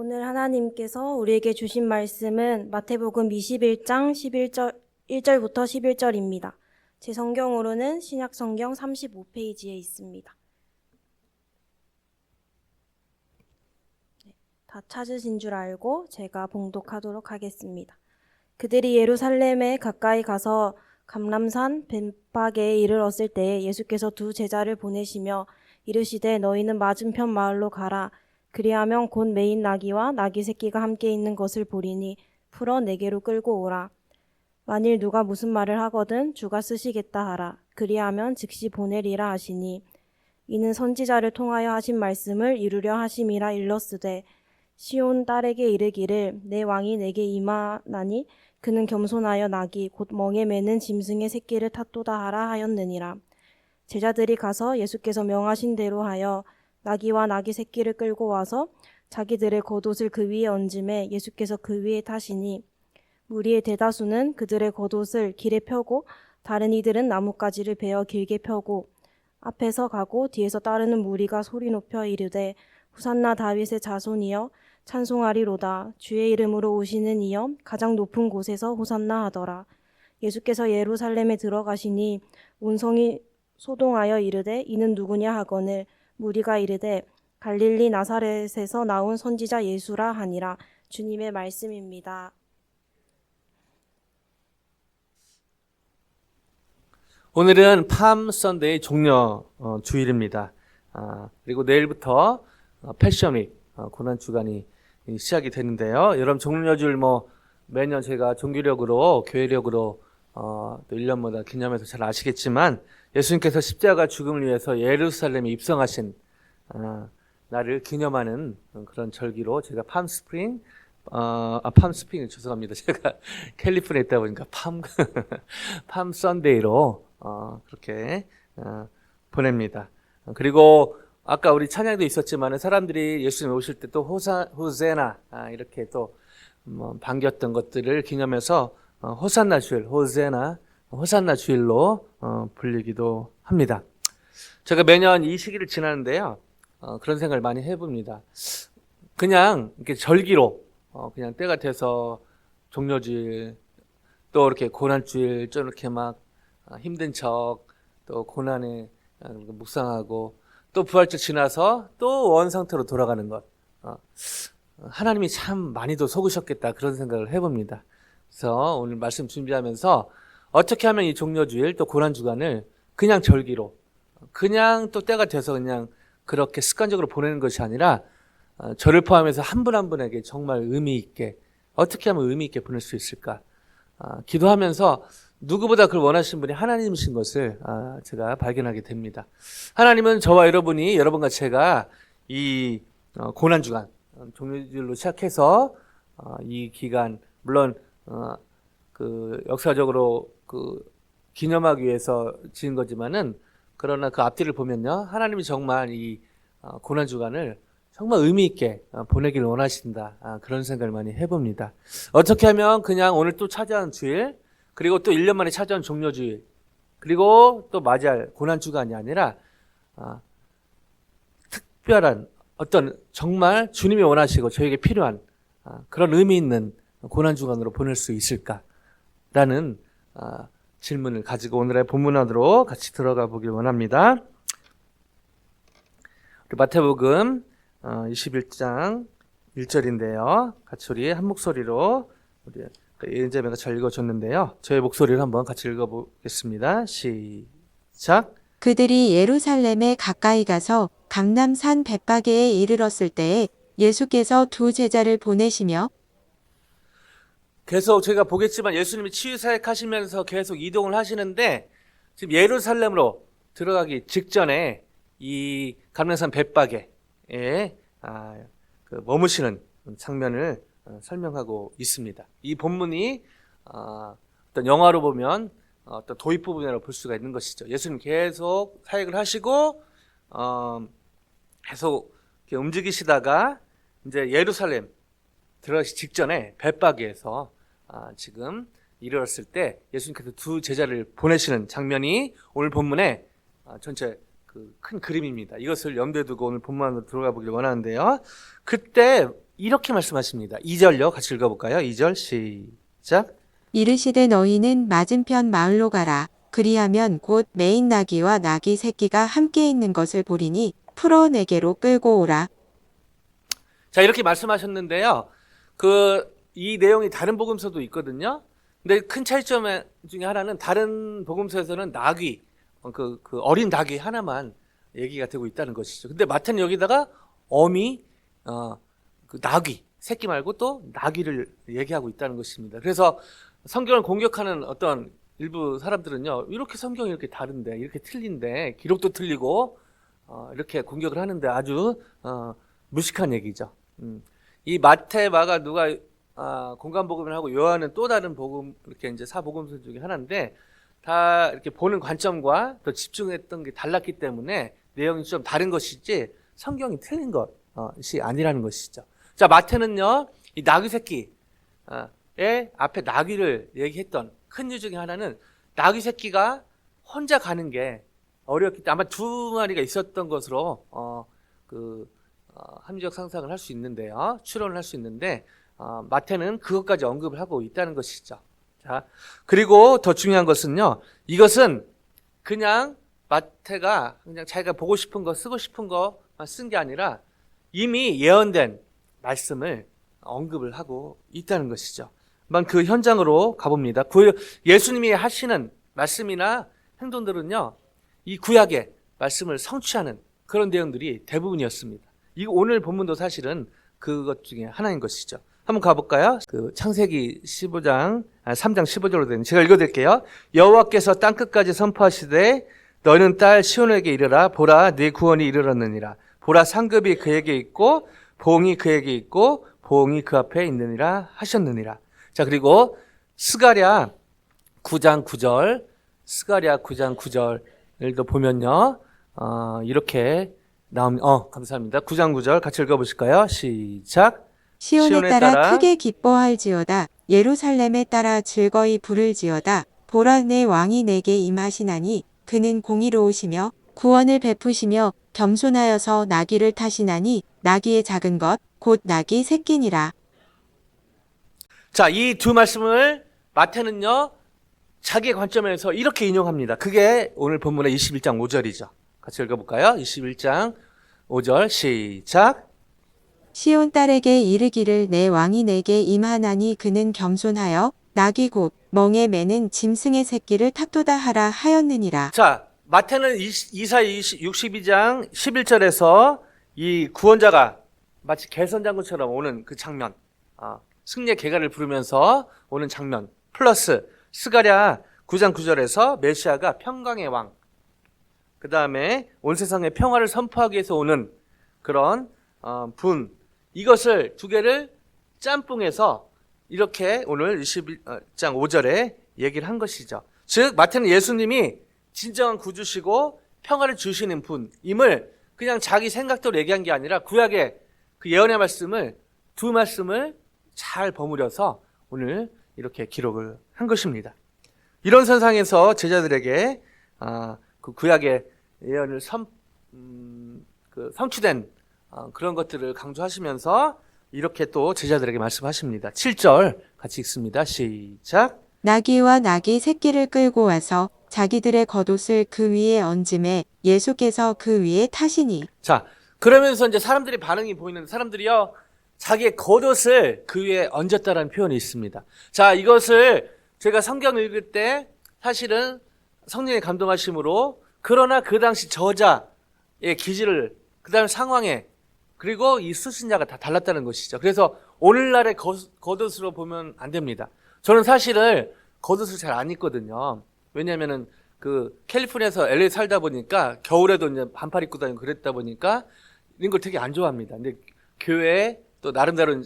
오늘 하나님께서 우리에게 주신 말씀은 마태복음 21장 1절부터 11절입니다. 제 성경으로는 신약성경 35페이지에 있습니다. 다 찾으신 줄 알고 제가 봉독하도록 하겠습니다. 그들이 예루살렘에 가까이 가서 감람산 벳박에 이르렀을 때에 예수께서 두 제자를 보내시며 이르시되 너희는 맞은편 마을로 가라. 그리하면 곧 매인 나귀와 나귀 새끼가 함께 있는 것을 보리니 풀어 내게로 끌고 오라. 만일 누가 무슨 말을 하거든 주가 쓰시겠다 하라. 그리하면 즉시 보내리라 하시니 이는 선지자를 통하여 하신 말씀을 이루려 하심이라 일렀으되 시온 딸에게 이르기를 내 왕이 내게 임하나니 그는 겸손하여 나귀 곧 멍에 매는 짐승의 새끼를 탔도다 하라 하였느니라. 제자들이 가서 예수께서 명하신 대로 하여 나귀와 나귀 새끼를 끌고 와서 자기들의 겉옷을 그 위에 얹음에 예수께서 그 위에 타시니 무리의 대다수는 그들의 겉옷을 길에 펴고 다른 이들은 나뭇가지를 베어 길게 펴고 앞에서 가고 뒤에서 따르는 무리가 소리 높여 이르되 후산나 다윗의 자손이여 찬송하리로다. 주의 이름으로 오시는 이여 가장 높은 곳에서 호산나 하더라. 예수께서 예루살렘에 들어가시니 온 성이 소동하여 이르되 이는 누구냐 하거늘 무리가 이르되 갈릴리 나사렛에서 나온 선지자 예수라 하니라. 주님의 말씀입니다. 오늘은 팜 선데이 종려 주일입니다. 그리고 내일부터 패션 윅 고난 주간이 시작이 되는데요. 여러분 종려주일 매년 제가 종교력으로 교회력으로 또 1년마다 기념해서 잘 아시겠지만 예수님께서 십자가 죽음을 위해서 예루살렘에 입성하신 날을 기념하는 그런 절기로 제가 팜스프링 죄송합니다. 제가 캘리포니아에 있다 보니까 팜 선데이로 그렇게 보냅니다. 그리고 아까 우리 찬양도 있었지만 사람들이 예수님 오실 때 또 호세나 이렇게 또 반겼던 것들을 기념해서 호산나 주일, 호산나 주일로 불리기도 합니다. 제가 매년 이 시기를 지나는데요. 그런 생각을 많이 해봅니다. 그냥 이렇게 절기로 그냥 때가 돼서 종려주일 또 이렇게 고난주일 좀 이렇게 막 힘든 척 또 고난에 묵상하고 또 부활절 지나서 또 원상태로 돌아가는 것. 하나님이 참 많이도 속으셨겠다 그런 생각을 해봅니다. 그래서 오늘 말씀 준비하면서 어떻게 하면 이 종려주일 또 고난주간을 그냥 절기로 그냥 또 때가 돼서 그냥 그렇게 습관적으로 보내는 것이 아니라 저를 포함해서 한 분 한 분에게 정말 의미 있게 어떻게 하면 의미 있게 보낼 수 있을까 기도하면서 누구보다 그걸 원하시는 분이 하나님이신 것을 제가 발견하게 됩니다. 하나님은 저와 여러분과 제가 이 고난주간 종료주일로 시작해서 이 기간 물론 그 역사적으로 그 기념하기 위해서 지은 거지만은 그러나 그 앞뒤를 보면요 하나님이 정말 이 고난주간을 정말 의미 있게 보내길 원하신다 그런 생각을 많이 해봅니다. 어떻게 하면 그냥 오늘 또 찾아온 주일 그리고 또 1년 만에 찾아온 종려주일 그리고 또 맞이할 고난주간이 아니라 특별한 어떤 정말 주님이 원하시고 저에게 필요한 그런 의미 있는 고난주간으로 보낼 수 있을까라는 질문을 가지고 오늘의 본문 안으로 같이 들어가 보길 원합니다. 마태복음 21장 1절인데요. 같이 우리 한 목소리로 우리 예은자매가 잘 읽어줬는데요. 저의 목소리를 한번 같이 읽어보겠습니다. 시작. 그들이 예루살렘에 가까이 가서 감람산 벳박에 이르렀을 때에 예수께서 두 제자를 보내시며 계속 제가 보겠지만 예수님이 치유사역 하시면서 계속 이동을 하시는데 지금 예루살렘으로 들어가기 직전에 이 감람산 벳박에 머무시는 장면을 설명하고 있습니다. 이 본문이 어떤 영화로 보면 어떤 도입 부분이라고 볼 수가 있는 것이죠. 예수님 계속 사역을 하시고 계속 이렇게 움직이시다가 이제 예루살렘 들어가기 직전에 벳박에서 지금 이르렀을 때 예수님께서 두 제자를 보내시는 장면이 오늘 본문에 전체 그 큰 그림입니다. 이것을 염두에 두고 오늘 본문으로 들어가 보길 원하는데요. 그때 이렇게 말씀하십니다. 2절요. 같이 읽어볼까요? 2절 시작. 이르시되 너희는 맞은편 마을로 가라. 그리하면 곧 매인 나귀와 나귀 새끼가 함께 있는 것을 보리니 풀어 내게로 끌고 오라. 자, 이렇게 말씀하셨는데요. 이 내용이 다른 복음서도 있거든요. 근데 큰 차이점 중에 하나는 다른 복음서에서는 나귀, 그 어린 나귀 하나만 얘기가 되고 있다는 것이죠. 근데 마태는 여기다가 어미, 그 나귀, 새끼 말고 또 나귀를 얘기하고 있다는 것입니다. 그래서 성경을 공격하는 어떤 일부 사람들은요, 이렇게 성경이 이렇게 다른데, 이렇게 틀린데, 기록도 틀리고, 이렇게 공격을 하는데 아주, 무식한 얘기죠. 이 마태, 마가, 누가, 공간복음을 하고 요한은 또 다른 복음, 이렇게 이제 사복음서 중에 하나인데, 다 이렇게 보는 관점과 또 집중했던 게 달랐기 때문에 내용이 좀 다른 것이지, 성경이 틀린 것이 아니라는 것이죠. 자, 마태는요, 이 나귀 새끼, 의 앞에 나귀를 얘기했던 큰 이유 중에 하나는 나귀 새끼가 혼자 가는 게 어렵기 때문에 아마 두 마리가 있었던 것으로 합리적 상상을 할 수 있는데요. 추론을 할 수 있는데 마태는 그것까지 언급을 하고 있다는 것이죠. 자, 그리고 더 중요한 것은요. 이것은 그냥 마태가 그냥 자기가 보고 싶은 거 쓰고 싶은 거만 쓴 게 아니라 이미 예언된 말씀을 언급을 하고 있다는 것이죠. 한번 그 현장으로 가봅니다. 예수님이 하시는 말씀이나 행동들은요, 이 구약의 말씀을 성취하는 그런 내용들이 대부분이었습니다. 이 오늘 본문도 사실은 그것 중에 하나인 것이죠. 한번 가볼까요? 창세기 3장 15절로 된 제가 읽어드릴게요. 여호와께서 땅끝까지 선포하시되 너는 딸 시온에게 이르라. 보라, 네 구원이 이르렀느니라. 보라, 상급이 그에게 있고 보응이 그에게 있고 보응이 그 앞에 있느니라 하셨느니라. 자, 그리고 스가랴 9장 9절, 스가랴 9장 9절을 보면요, 이렇게 감사합니다. 9장 9절 같이 읽어보실까요? 시작. 시온에 따라 크게 기뻐할지어다. 예루살렘에 따라 즐거이 부를지어다. 보라, 내 왕이 내게 임하시나니 그는 공의로우시며 구원을 베푸시며 겸손하여서 나귀를 타시나니 나귀의 작은 것 곧 나귀 새끼니라. 자, 이 두 말씀을 마태는요, 자기의 관점에서 이렇게 인용합니다. 그게 오늘 본문의 21장 5절이죠. 같이 읽어볼까요? 21장 5절 시작. 시온 딸에게 이르기를 내 왕이 내게 임하나니 그는 겸손하여 나귀 곧 멍에 매는 짐승의 새끼를 탁도다 하라 하였느니라. 자, 마태는 이사 62장 11절에서 이 구원자가 마치 개선장군처럼 오는 그 장면, 승리의 개가를 부르면서 오는 장면, 플러스 스가랴 9장 9절에서 메시아가 평강의 왕, 그 다음에 온 세상에 평화를 선포하기 위해서 오는 그런 분, 이것을 두 개를 짬뽕해서 이렇게 오늘 21장 5절에 얘기를 한 것이죠. 즉 마태는 예수님이 진정한 구주시고 평화를 주시는 분임을 그냥 자기 생각대로 얘기한 게 아니라 구약의 그 예언의 말씀을 두 말씀을 잘 버무려서 오늘 이렇게 기록을 한 것입니다. 이런 선상에서 제자들에게 그 구약의 예언을 성취된 그런 것들을 강조하시면서 이렇게 또 제자들에게 말씀하십니다. 7절 같이 읽습니다. 시작. 나귀와 나귀 새끼를 끌고 와서 자기들의 겉옷을 그 위에 얹음에 예수께서 그 위에 타시니. 자, 그러면서 이제 사람들이 반응이 보이는데 사람들이요, 자기의 겉옷을 그 위에 얹었다라는 표현이 있습니다. 자, 이것을 제가 성경 읽을 때 사실은 성령의 감동하심으로 그러나 그 당시 저자의 기질을 그 다음 상황에 그리고 이 수신자가 다 달랐다는 것이죠. 그래서 오늘날의 겉옷으로 보면 안 됩니다. 저는 사실은 겉옷을 잘 안 입거든요. 왜냐하면은 캘리포니아에서 LA 살다 보니까 겨울에도 이제 반팔 입고 다니고 그랬다 보니까 이런 걸 되게 안 좋아합니다. 근데 교회에 또 나름대로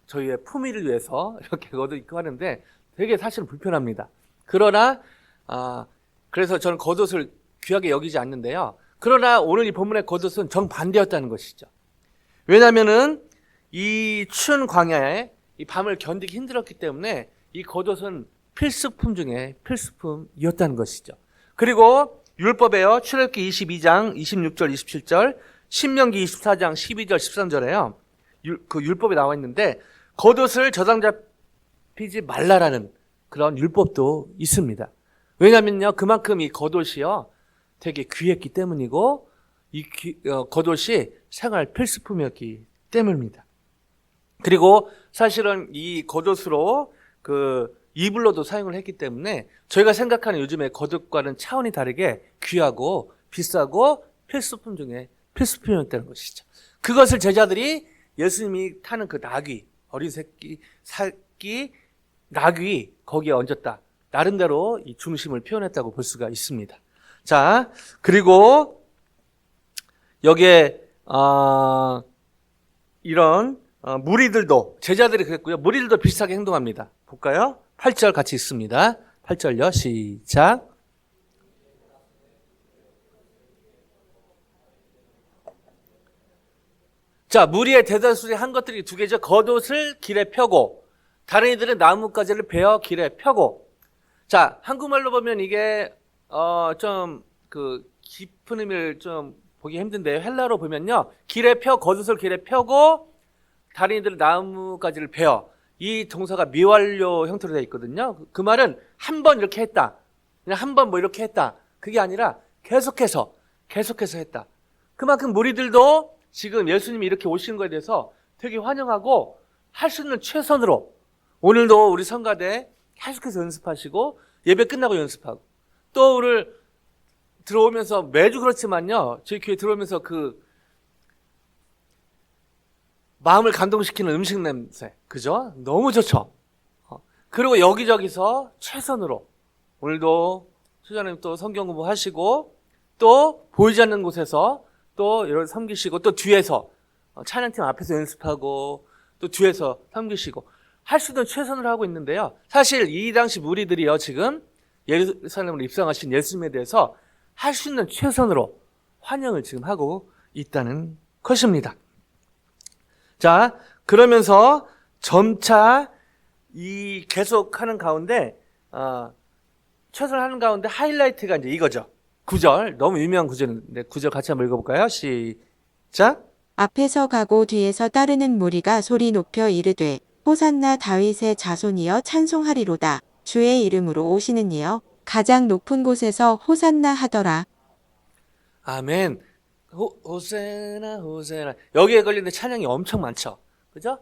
저희의 품위를 위해서 이렇게 겉옷 입고 하는데 되게 사실은 불편합니다. 그러나 그래서 저는 겉옷을 귀하게 여기지 않는데요. 그러나 오늘 이 본문의 겉옷은 정반대였다는 것이죠. 왜냐하면은 이 추운 광야에 이 밤을 견디기 힘들었기 때문에 이 겉옷은 필수품 중에 필수품이었다는 것이죠. 그리고 율법에요, 출애굽기 22장 26절 27절 신명기 24장 12절 13절에요. 그 율법이 나와 있는데 겉옷을 저당 잡히지 말라라는 그런 율법도 있습니다. 왜냐면요, 그만큼 이 겉옷이요 되게 귀했기 때문이고 이 겉옷이 생활 필수품이었기 때문입니다. 그리고 사실은 이 겉옷으로 그 이불로도 사용을 했기 때문에 저희가 생각하는 요즘의 겉옷과는 차원이 다르게 귀하고 비싸고 필수품 중에 필수품이었다는 것이죠. 그것을 제자들이 예수님이 타는 그 나귀, 어린 새끼 나귀 거기에 얹었다. 나름대로 이 중심을 표현했다고 볼 수가 있습니다. 자, 그리고 여기에 이런 무리들도, 제자들이 그랬고요. 무리들도 비슷하게 행동합니다. 볼까요? 8절 같이 읽습니다. 8절요. 시작. 자, 무리의 대다수의 한 것들이 두 개죠. 겉옷을 길에 펴고, 다른 이들은 나뭇가지를 베어 길에 펴고. 자, 한국말로 보면 이게 좀 그 깊은 의미를 좀 보기 힘든데요. 헬라로 보면요, 길에 겉옷을 길에 펴고 다른 이들은 나뭇가지를 베어. 이 동사가 미완료 형태로 되어 있거든요. 그 말은 한 번 이렇게 했다, 그냥 한 번 뭐 이렇게 했다, 그게 아니라 계속해서 했다. 그만큼 무리들도 지금 예수님이 이렇게 오신 거에 대해서 되게 환영하고 할 수 있는 최선으로, 오늘도 우리 성가대 계속해서 연습하시고 예배 끝나고 연습하고, 또 오늘 들어오면서 매주 그렇지만요, 저희 교회 들어오면서 그 마음을 감동시키는 음식 냄새, 그죠? 너무 좋죠? 그리고 여기저기서 최선으로, 오늘도 수자님 또 성경 공부하시고, 또 보이지 않는 곳에서 또 이런 섬기시고, 또 뒤에서 찬양팀 앞에서 연습하고, 또 뒤에서 섬기시고, 할 수 있는 최선을 하고 있는데요. 사실 이 당시 무리들이요, 지금 예루살렘으로 입성하신 예수님에 대해서 할 수 있는 최선으로 환영을 지금 하고 있다는 것입니다. 자, 그러면서 점차 이 계속하는 가운데, 최선을 하는 가운데 하이라이트가 이제 이거죠. 9절, 너무 유명한 구절인데 9절 같이 한번 읽어볼까요? 시작. 앞에서 가고 뒤에서 따르는 무리가 소리 높여 이르되 호산나 다윗의 자손이여 찬송하리로다. 주의 이름으로 오시는 이여 가장 높은 곳에서 호산나 하더라. 아멘. 호세나 호세나. 여기에 걸리는 찬양이 엄청 많죠. 그죠?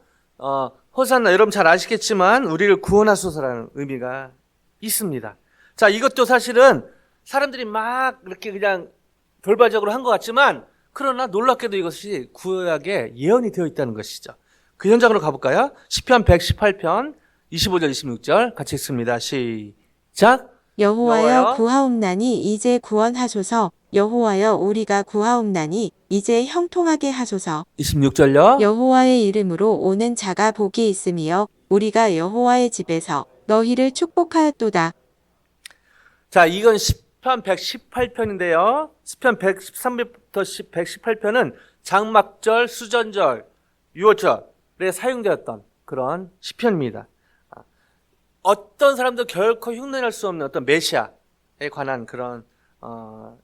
호산나, 여러분 잘 아시겠지만 우리를 구원하소서라는 의미가 있습니다. 자, 이것도 사실은 사람들이 막 이렇게 그냥 돌발적으로 한 것 같지만, 그러나 놀랍게도 이것이 구약에 예언이 되어 있다는 것이죠. 그 현장으로 가볼까요? 시편 118편 25절 26절 같이 읽습니다. 시작. 여호와여 구하옵나니 이제 구원하소서. 여호와여 우리가 구하옵나니 이제 형통하게 하소서. 26절요. 여호와의 이름으로 오는 자가 복이 있으며 우리가 여호와의 집에서 너희를 축복하였도다. 자, 이건 시편 118편인데요. 시편 113부터 118편은 장막절, 수전절, 유월절에 사용되었던 그런 시편입니다. 어떤 사람도 결코 흉내낼 수 없는 어떤 메시아에 관한 그런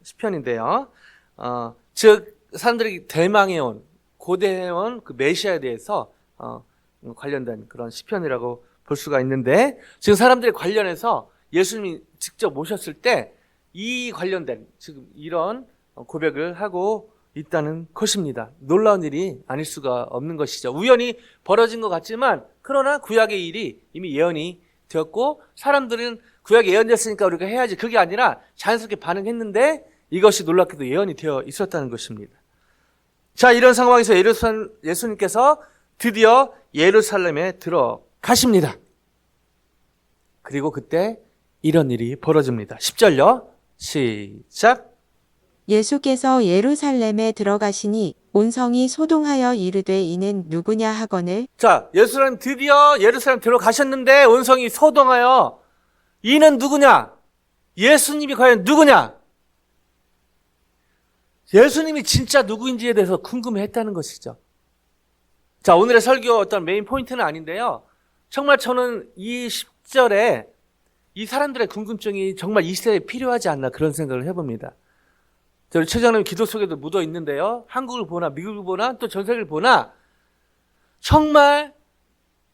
시편인데요. 즉 사람들이 대망해온, 고대해온 그 메시아에 대해서 관련된 그런 시편이라고 볼 수가 있는데, 지금 사람들이 관련해서 예수님이 직접 모셨을 때 이 관련된 지금 이런 고백을 하고 있다는 것입니다. 놀라운 일이 아닐 수가 없는 것이죠. 우연히 벌어진 것 같지만, 그러나 구약의 일이 이미 예언이 되었고, 사람들은 구약에 예언됐으니까 우리가 해야지, 그게 아니라 자연스럽게 반응했는데 이것이 놀랍게도 예언이 되어 있었다는 것입니다. 자, 이런 상황에서 예수님께서 드디어 예루살렘에 들어가십니다. 그리고 그때 이런 일이 벌어집니다. 10절요. 시작. 예수께서 예루살렘에 들어가시니 온 성이 소동하여 이르되 이는 누구냐 하거늘. 자, 드디어 예루살렘 들어가셨는데 온 성이 소동하여 이는 누구냐? 예수님이 과연 누구냐? 예수님이 진짜 누구인지에 대해서 궁금해했다는 것이죠. 자, 오늘의 설교 어떤 메인 포인트는 아닌데요. 정말 저는 이 10절에 이 사람들의 궁금증이 정말 이 시대에 필요하지 않나 그런 생각을 해봅니다. 저희 최장로님 기도 속에도 묻어 있는데요. 한국을 보나 미국을 보나 또 전 세계를 보나 정말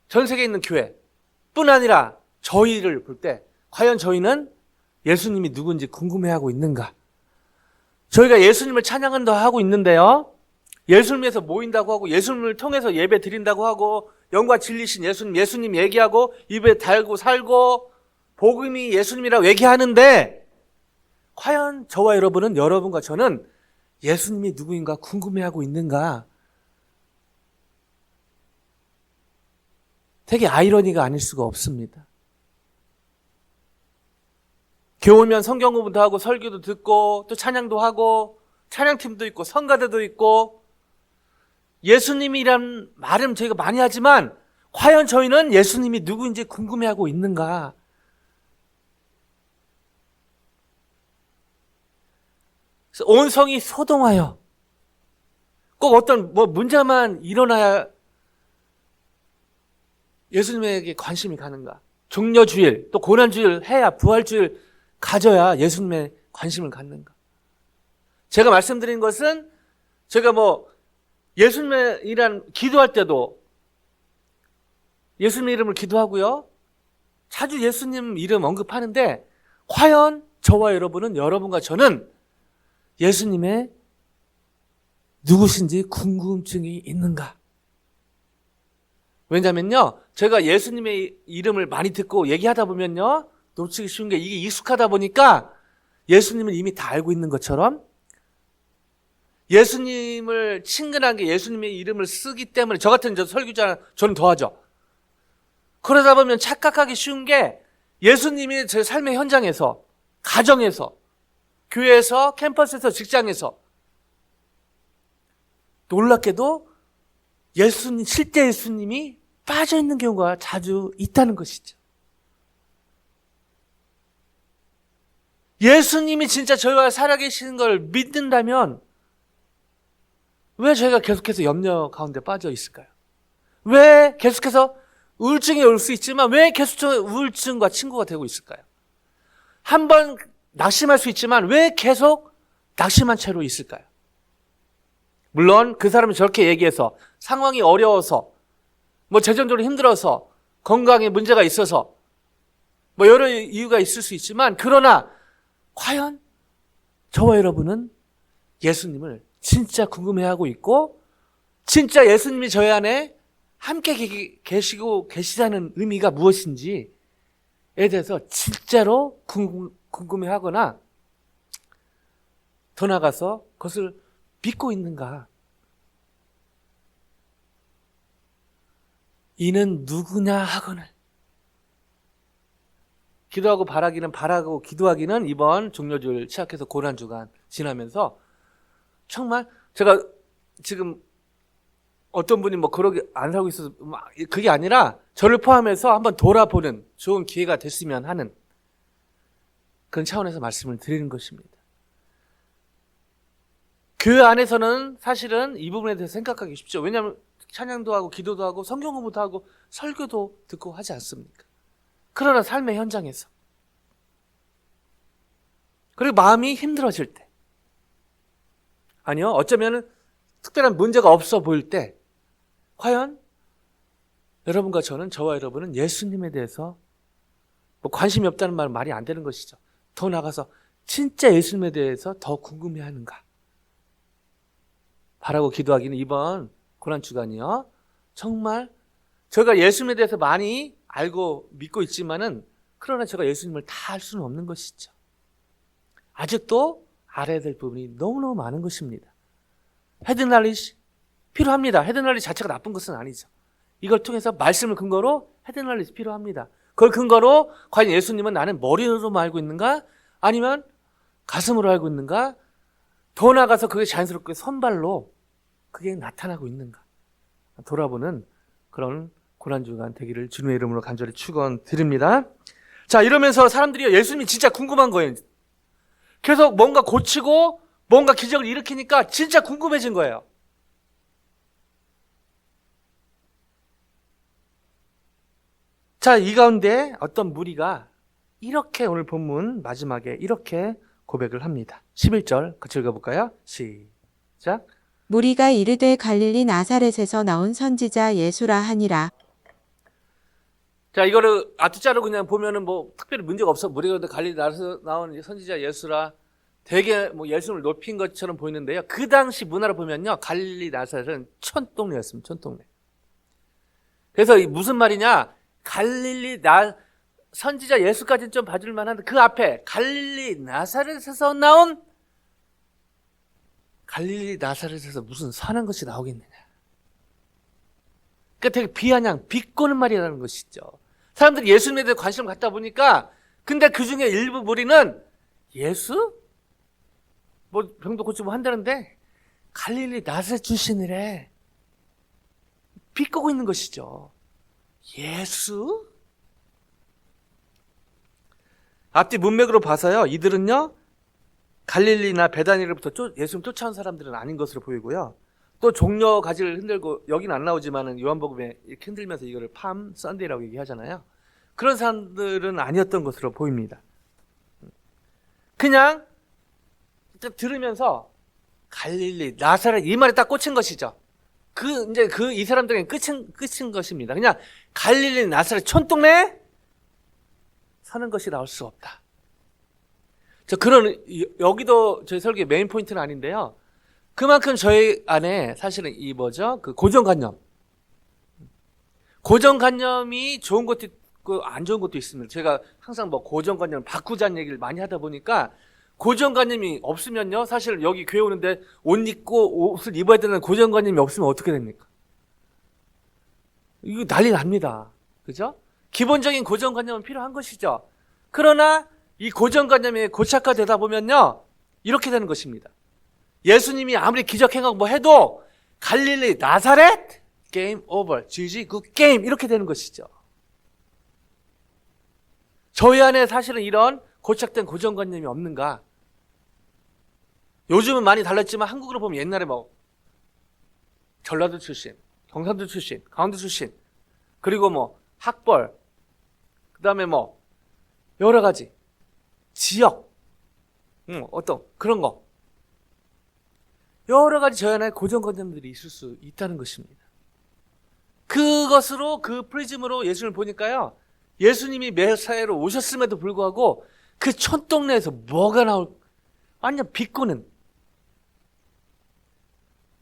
전 세계에 있는 교회뿐 아니라 저희를 볼 때 과연 저희는 예수님이 누군지 궁금해하고 있는가? 저희가 예수님을 찬양한다 하고 있는데요. 예수님을 위해서 모인다고 하고 예수님을 통해서 예배 드린다고 하고 영과 진리신 예수님 얘기하고 입에 달고 살고 복음이 예수님이라고 얘기하는데 과연 저와 여러분은 여러분과 저는 예수님이 누구인가 궁금해하고 있는가? 되게 아이러니가 아닐 수가 없습니다. 교회 오면 성경 공부도 하고 설교도 듣고 또 찬양도 하고 찬양팀도 있고 성가대도 있고 예수님이란 말은 저희가 많이 하지만 과연 저희는 예수님이 누구인지 궁금해하고 있는가? 그래서 온 성이 소동하여 꼭 어떤 문제만 일어나야 예수님에게 관심이 가는가? 종려주일 또 고난주일 해야 부활주일 가져야 예수님의 관심을 갖는가? 제가 말씀드린 것은 제가 예수님이란 기도할 때도 예수님 이름을 기도하고요. 자주 예수님 이름 언급하는데 과연 저와 여러분은 여러분과 저는 예수님의 누구신지 궁금증이 있는가? 왜냐면요. 제가 예수님의 이름을 많이 듣고 얘기하다 보면요. 놓치기 쉬운 게 이게 익숙하다 보니까 예수님을 이미 다 알고 있는 것처럼 예수님을 친근하게 예수님의 이름을 쓰기 때문에 저 같은 설교자 저는 더하죠. 그러다 보면 착각하기 쉬운 게 예수님이 제 삶의 현장에서 가정에서 교회에서 캠퍼스에서 직장에서 놀랍게도 실제 예수님이 빠져 있는 경우가 자주 있다는 것이죠. 예수님이 진짜 저희와 살아계시는 걸 믿는다면 왜 저희가 계속해서 염려 가운데 빠져 있을까요? 왜 계속해서 우울증이 올 수 있지만 왜 계속 우울증과 친구가 되고 있을까요? 한번 낙심할 수 있지만 왜 계속 낙심한 채로 있을까요? 물론 그 사람이 저렇게 얘기해서 상황이 어려워서 재정적으로 힘들어서 건강에 문제가 있어서 여러 이유가 있을 수 있지만 그러나 과연 저와 여러분은 예수님을 진짜 궁금해하고 있고 진짜 예수님이 저희 안에 함께 계시다는 의미가 무엇인지에 대해서 진짜로 궁금해하거나 더 나아가서 그것을 믿고 있는가? 이는 누구냐 하거늘 기도하고 바라고 기도하기는 이번 종려주일 시작해서 고난주간 지나면서 정말 제가 지금 어떤 분이 그러게 안 살고 있어서 그게 아니라 저를 포함해서 한번 돌아보는 좋은 기회가 됐으면 하는 그런 차원에서 말씀을 드리는 것입니다. 교회 안에서는 사실은 이 부분에 대해서 생각하기 쉽죠. 왜냐하면 찬양도 하고 기도도 하고 성경 공부도 하고 설교도 듣고 하지 않습니까? 그러나 삶의 현장에서 그리고 마음이 힘들어질 때 아니요 어쩌면 특별한 문제가 없어 보일 때 과연 여러분과 저와 여러분은 예수님에 대해서 관심이 없다는 말은 말이 안 되는 것이죠. 더 나아가서 진짜 예수님에 대해서 더 궁금해하는가 바라고 기도하기는 이번 고난주간이요 정말 저희가 예수님에 대해서 많이 알고 믿고 있지만은 그러나 제가 예수님을 다 알 수는 없는 것이죠. 아직도 알아야 될 부분이 너무너무 많은 것입니다. 헤드날릿이 필요합니다. 헤드날릿 자체가 나쁜 것은 아니죠. 이걸 통해서 말씀을 근거로 헤드날릿이 필요합니다. 그걸 근거로 과연 예수님은 나는 머리로만 알고 있는가 아니면 가슴으로 알고 있는가 더 나아가서 그게 자연스럽게 선발로 그게 나타나고 있는가 돌아보는 그런 고난주간 되기를 주님의 이름으로 간절히 축원드립니다. 자, 이러면서 사람들이 예수님이 진짜 궁금한 거예요. 계속 뭔가 고치고 뭔가 기적을 일으키니까 진짜 궁금해진 거예요. 자, 이 가운데 어떤 무리가 이렇게 오늘 본문 마지막에 이렇게 고백을 합니다. 11절 같이 읽어볼까요? 시작. 무리가 이르되 갈릴리 나사렛에서 나온 선지자 예수라 하니라. 자, 이거를 앞뒤자로 그냥 보면은 뭐 특별히 문제가 없어. 무리가 갈릴리 나사렛에서 나온 선지자 예수라 되게 뭐 예수를 높인 것처럼 보이는데요. 그 당시 문화를 보면요, 갈릴리 나사렛은 촌동네였습니다. 촌동네. 그래서 무슨 말이냐? 선지자 예수까지는 좀 봐줄 만한데 그 앞에 갈릴리 나사렛에서 나온 갈릴리 나사렛에서 무슨 선한 것이 나오겠느냐. 그러니까 되게 비아냥, 비꼬는 말이라는 것이죠. 사람들이 예수님에 대해 관심을 갖다 보니까 근데 그 중에 일부 무리는 예수? 뭐 병도 고치고 한다는데 갈릴리 나사렛 출신이래. 비꼬고 있는 것이죠. 예수? 앞뒤 문맥으로 봐서요, 이들은요 갈릴리나 베다니로부터 예수님 쫓아온 사람들은 아닌 것으로 보이고요. 또 종려 가지를 흔들고, 여기는 안 나오지만은 요한복음에 이렇게 흔들면서 이거를 팜 썬데이라고 얘기하잖아요. 그런 사람들은 아니었던 것으로 보입니다. 그냥 들으면서 갈릴리, 나사렛 이 말에 딱 꽂힌 것이죠. 이 사람들에게 끝인 것입니다. 그냥 갈릴리, 나사렛 촌동네 사는 것이 나올 수 없다. 여기도 저희 설교의 메인 포인트는 아닌데요. 그만큼 저희 안에 사실은 그 고정관념이 좋은 것도 있고 안 좋은 것도 있습니다. 제가 항상 뭐 고정관념을 바꾸자는 얘기를 많이 하다 보니까 고정관념이 없으면요, 사실 여기 교회 오는데 옷을 입어야 되는 고정관념이 없으면 어떻게 됩니까? 이거 난리 납니다. 그죠? 기본적인 고정관념은 필요한 것이죠. 그러나 이 고정관념이 고착화되다 보면요, 이렇게 되는 것입니다. 예수님이 아무리 기적 행하고 뭐 해도 갈릴리, 나사렛, 게임 오버, GG, 굿 게임 이렇게 되는 것이죠. 저희 안에 사실은 이런 고착된 고정관념이 없는가? 요즘은 많이 달랐지만 한국으로 보면 옛날에 뭐 전라도 출신, 경상도 출신, 강원도 출신, 그리고 뭐 학벌, 그 다음에 뭐 여러 가지 지역, 어떤 그런 거, 여러 가지 저희 안에 고정관념들이 있을 수 있다는 것입니다. 그 프리즘으로 예수님을 보니까요, 예수님이 메사야로 오셨음에도 불구하고 그 촌동네에서 뭐가 완전 비꼬는,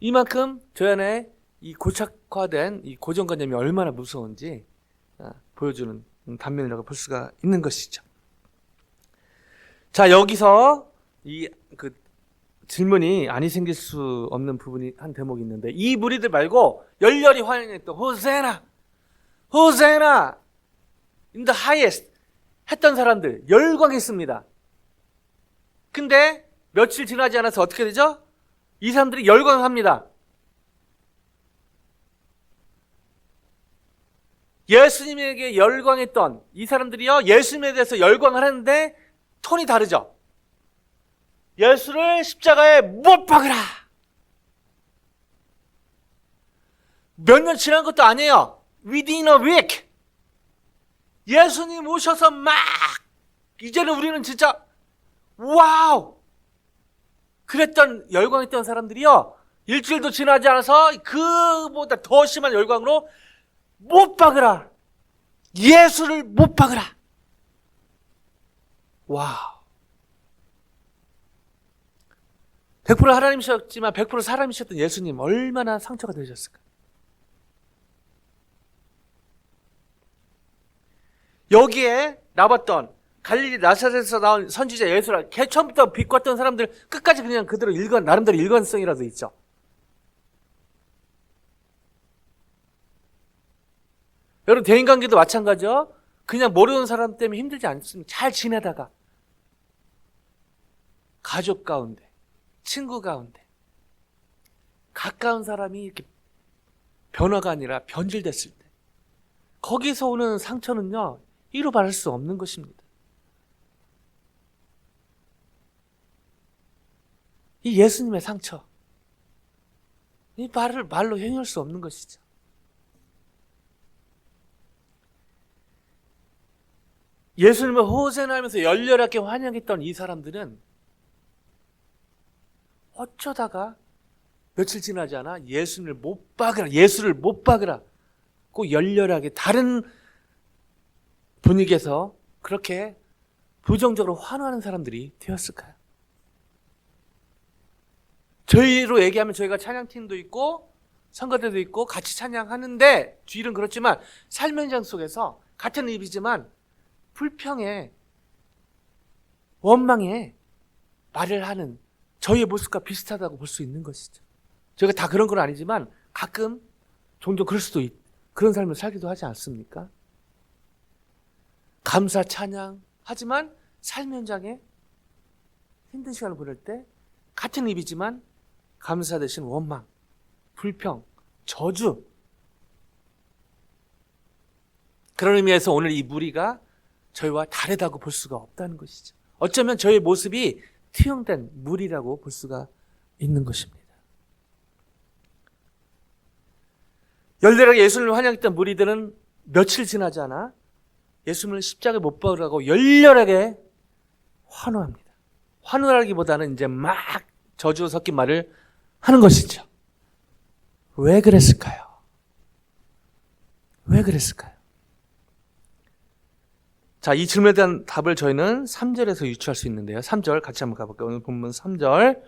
이만큼 저희 안에 이 고착화된 이 고정관념이 얼마나 무서운지 보여주는 단면이라고 볼 수가 있는 것이죠. 자, 여기서 그 질문이 아니 생길 수 없는 부분이 한 대목이 있는데, 이 무리들 말고 열렬히 환영했던 호세나, 호세나 in the highest 했던 사람들 열광했습니다. 근데 며칠 지나지 않아서 어떻게 되죠? 이 사람들이 열광합니다. 예수님에게 열광했던 이 사람들이요, 예수님에 대해서 열광을 하는데 톤이 다르죠. 예수를 십자가에 못 박으라. 몇 년 지난 것도 아니에요. Within a week. 예수님 오셔서 막 이제는 우리는 진짜 와우 그랬던 열광했던 사람들이요, 일주일도 지나지 않아서 그보다 더 심한 열광으로 못 박으라, 예수를 못 박으라. 와우. 100% 하나님이셨지만 100% 사람이셨던 예수님 얼마나 상처가 되셨을까. 여기에 나왔던 갈릴리 나사렛에서 나온 선지자 예수라, 걔 처음부터 비꼬았던 사람들 끝까지 그냥 그대로 나름대로 일관성이라도 있죠. 여러분, 대인관계도 마찬가지죠. 그냥 모르는 사람 때문에 힘들지 않습니다. 잘 지내다가 가족 가운데, 친구 가운데 가까운 사람이 이렇게 변화가 아니라 변질됐을 때 거기서 오는 상처는요, 이루 말할 수 없는 것입니다. 이 예수님의 상처, 이 말로 행할 수 없는 것이죠. 예수님을 호세나 하면서 열렬하게 환영했던 이 사람들은 어쩌다가 며칠 지나지 않아 예수를 못 박으라 꼭 열렬하게 다른 분위기에서 그렇게 부정적으로 환호하는 사람들이 되었을까요? 저희로 얘기하면 저희가 찬양팀도 있고 성가대도 있고 같이 찬양하는데 주일은 그렇지만 삶의 현장 속에서 같은 입이지만 불평에 원망에 말을 하는 저희의 모습과 비슷하다고 볼 수 있는 것이죠. 저희가 다 그런 건 아니지만 가끔 종종 그럴 수도 그런 삶을 살기도 하지 않습니까? 감사 찬양 하지만 삶 현장에 힘든 시간을 보낼 때 같은 입이지만 감사 대신 원망, 불평, 저주. 그런 의미에서 오늘 이 무리가 저희와 다르다고 볼 수가 없다는 것이죠. 어쩌면 저희 모습이 투영된 무리라고 볼 수가 있는 것입니다. 열렬하게 예수님을 환영했던 무리들은 며칠 지나지 않아 예수님을 십자가에 못 박으라고 열렬하게 환호합니다. 환호하기보다는 이제 막 저주 섞인 말을 하는 것이죠. 왜 그랬을까요? 왜 그랬을까요? 자, 이 질문에 대한 답을 저희는 3절에서 유추할 수 있는데요. 3절 같이 한번 가볼까요? 오늘 본문 3절.